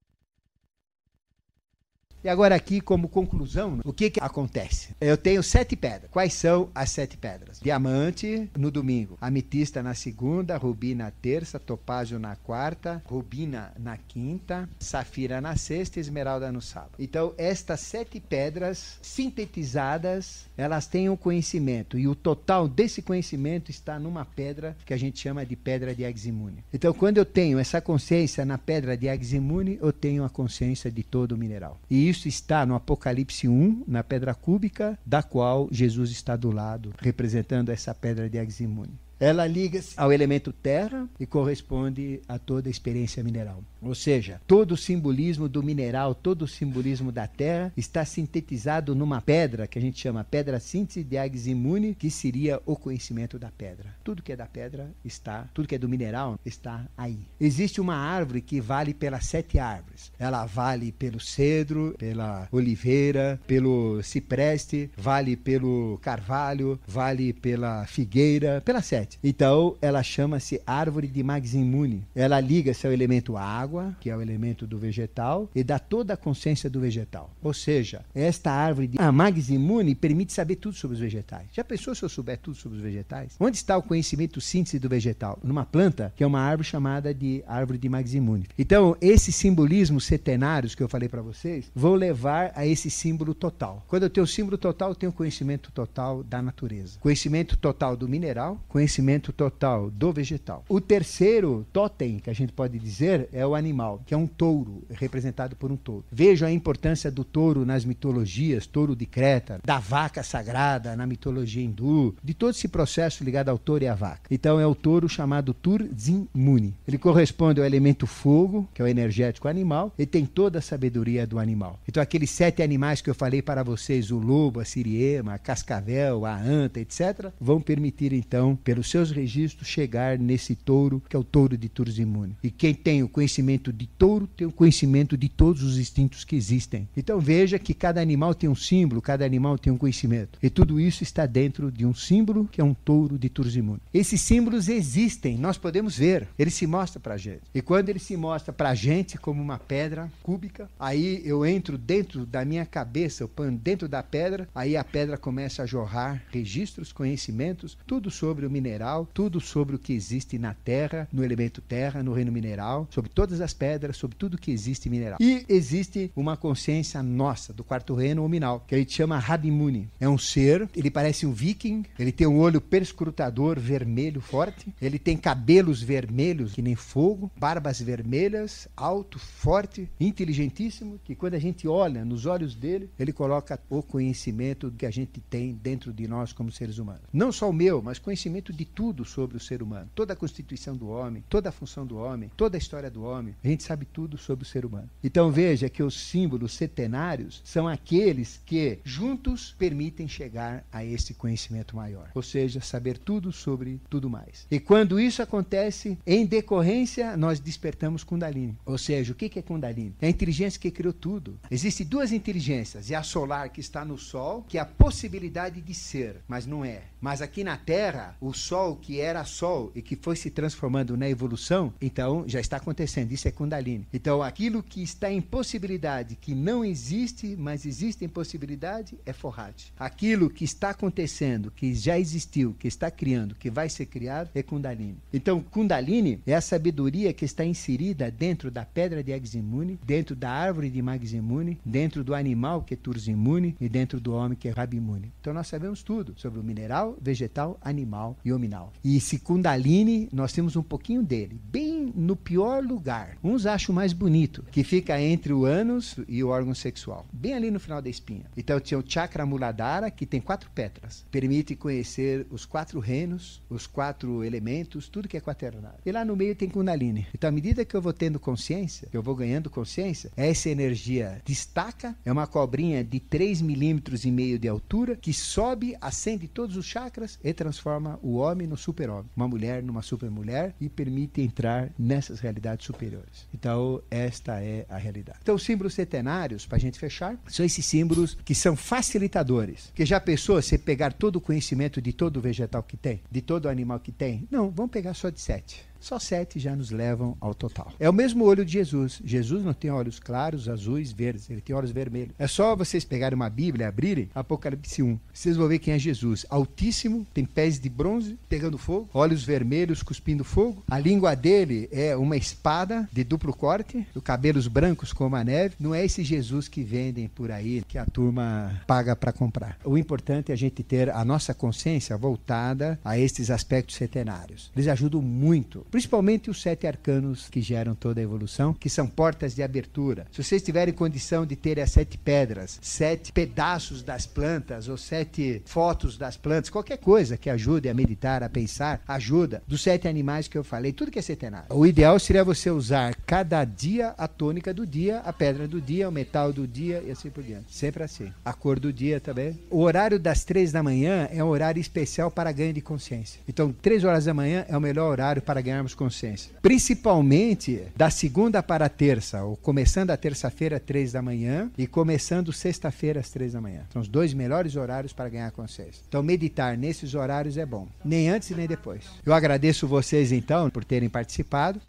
[SPEAKER 1] E agora aqui, como conclusão, o que acontece? Eu tenho 7 pedras. Quais são as 7 pedras? Diamante no domingo, ametista na segunda, rubi na terça, topázio na quarta, rubina na quinta, safira na sexta e esmeralda no sábado. Então, estas 7 pedras sintetizadas, elas têm um conhecimento. E o total desse conhecimento está numa pedra que a gente chama de pedra de Eximune. Então, quando eu tenho essa consciência na pedra de Eximune, eu tenho a consciência de todo o mineral. E isso está no Apocalipse 1, na pedra cúbica, da qual Jesus está do lado, representando essa pedra de Eximune. Ela liga-se ao elemento terra e corresponde a toda a experiência mineral. Ou seja, todo o simbolismo do mineral, todo o simbolismo da terra está sintetizado numa pedra que a gente chama pedra síntese de Eximune, que seria o conhecimento da pedra. Tudo que é da pedra está, tudo que é do mineral está aí. Existe uma árvore que vale pelas 7 árvores. Ela vale pelo cedro, pela oliveira, pelo cipreste, vale pelo carvalho, vale pela figueira, pelas 7. Então, ela chama-se árvore de Eximune. Ela liga-se ao elemento água, que é o elemento do vegetal, e dá toda a consciência do vegetal. Ou seja, esta árvore de Eximune permite saber tudo sobre os vegetais. Já pensou se eu souber tudo sobre os vegetais? Onde está o conhecimento síntese do vegetal? Numa planta, que é uma árvore chamada de árvore de Eximune. Então, esses simbolismos setenários que eu falei para vocês, vão levar a esse símbolo total. Quando eu tenho o símbolo total, eu tenho conhecimento total da natureza. Conhecimento total do mineral, conhecimento total do vegetal. O terceiro totem, que a gente pode dizer, é o animal, que é um touro, representado por um touro. Vejam a importância do touro nas mitologias, touro de Creta, da vaca sagrada na mitologia hindu, de todo esse processo ligado ao touro e à vaca. Então é o touro chamado Turzimune. Ele corresponde ao elemento fogo, que é o energético animal, e tem toda a sabedoria do animal. Então aqueles 7 animais que eu falei para vocês, o lobo, a siriema, a cascavel, a anta, etc., vão permitir então, pelos seus registros, chegar nesse touro, que é o touro de Turzimune. E quem tem o conhecimento de touro, tem o conhecimento de todos os instintos que existem. Então veja que cada animal tem um símbolo, cada animal tem um conhecimento. E tudo isso está dentro de um símbolo, que é um touro de Turzimune. Esses símbolos existem, nós podemos ver, ele se mostra para a gente. E quando ele se mostra para a gente como uma pedra cúbica, aí eu entro dentro da minha cabeça, eu ponho dentro da pedra, aí a pedra começa a jorrar registros, conhecimentos, tudo sobre o mineral, tudo sobre o que existe na terra, no elemento terra, no reino mineral, sobre todas as pedras, sobre tudo que existe mineral. E existe uma consciência nossa, do quarto reino, o Minal, que a gente chama Rabimune. É um ser, ele parece um viking, ele tem um olho perscrutador vermelho forte, ele tem cabelos vermelhos que nem fogo, barbas vermelhas, alto, forte, inteligentíssimo, que quando a gente olha nos olhos dele, ele coloca o conhecimento que a gente tem dentro de nós como seres humanos. Não só o meu, mas conhecimento de tudo sobre o ser humano, toda a constituição do homem, toda a função do homem, toda a história do homem, a gente sabe tudo sobre o ser humano. Então veja que os símbolos setenários são aqueles que juntos permitem chegar a esse conhecimento maior, ou seja, saber tudo sobre tudo mais. E quando isso acontece, em decorrência, nós despertamos Kundalini. Ou seja, o que é Kundalini? É a inteligência que criou tudo. Existem 2 inteligências, e a solar que está no Sol, que é a possibilidade de ser, mas não é. Mas aqui na Terra, o Sol que era Sol e que foi se transformando na evolução, então já está acontecendo, isso é Kundalini. Então aquilo que está em possibilidade, que não existe, mas existe em possibilidade, é Forrati. Aquilo que está acontecendo, que já existiu, que está criando, que vai ser criado, é Kundalini. Então Kundalini é a sabedoria que está inserida dentro da pedra de Eximune, dentro da árvore de Eximune, dentro do animal que é Turzimune e dentro do homem que é Rabimune. Então nós sabemos tudo sobre o mineral, vegetal, animal e hominal. E esse Kundalini, nós temos um pouquinho dele, bem no pior lugar. Uns acham mais bonito, que fica entre o ânus e o órgão sexual, bem ali no final da espinha. Então tinha o Chakra Muladhara, que tem 4 pétalas, permite conhecer os 4 reinos, os 4 elementos, tudo que é quaternário. E lá no meio tem Kundalini. Então à medida que eu vou tendo consciência, que eu vou ganhando consciência, essa energia destaca, é uma cobrinha de 3,5 milímetros de altura, que sobe, acende todos os chakras e transforma o homem no super-homem, uma mulher numa super-mulher, e permite entrar nessas realidades superiores. Então esta é a realidade. Então os símbolos setenários, para a gente fechar, são esses símbolos que são facilitadores. Que já pensou você pegar todo o conhecimento de todo o vegetal que tem, de todo o animal que tem? Não, vamos pegar só de 7. Só 7 já nos levam ao total. É o mesmo olho de Jesus. Jesus não tem olhos claros, azuis, verdes. Ele tem olhos vermelhos. É só vocês pegarem uma Bíblia e abrirem Apocalipse 1. Vocês vão ver quem é Jesus. Altíssimo, tem pés de bronze, pegando fogo, olhos vermelhos, cuspindo fogo. A língua dele é uma espada de duplo corte, cabelos brancos como a neve. Não é esse Jesus que vendem por aí, que a turma paga para comprar. O importante é a gente ter a nossa consciência voltada a estes aspectos setenários. Eles ajudam muito principalmente os 7 arcanos que geram toda a evolução, que são portas de abertura. Se vocês tiverem condição de ter as 7 pedras, 7 pedaços das plantas, ou 7 fotos das plantas, qualquer coisa que ajude a meditar, a pensar, ajuda, dos 7 animais que eu falei, tudo que é centenário. O ideal seria você usar cada dia a tônica do dia, a pedra do dia, o metal do dia e assim por diante. Sempre assim. A cor do dia também. O horário das 3 da manhã é um horário especial para ganho de consciência. Então, 3 horas da manhã é o melhor horário para ganharmos consciência. Principalmente da segunda para a terça, ou começando a terça-feira, 3 da manhã, e começando sexta-feira, às 3 da manhã. São os 2 melhores horários para ganhar consciência. Então, meditar nesses horários é bom. Nem antes e nem depois. Eu agradeço vocês, então, por terem participado.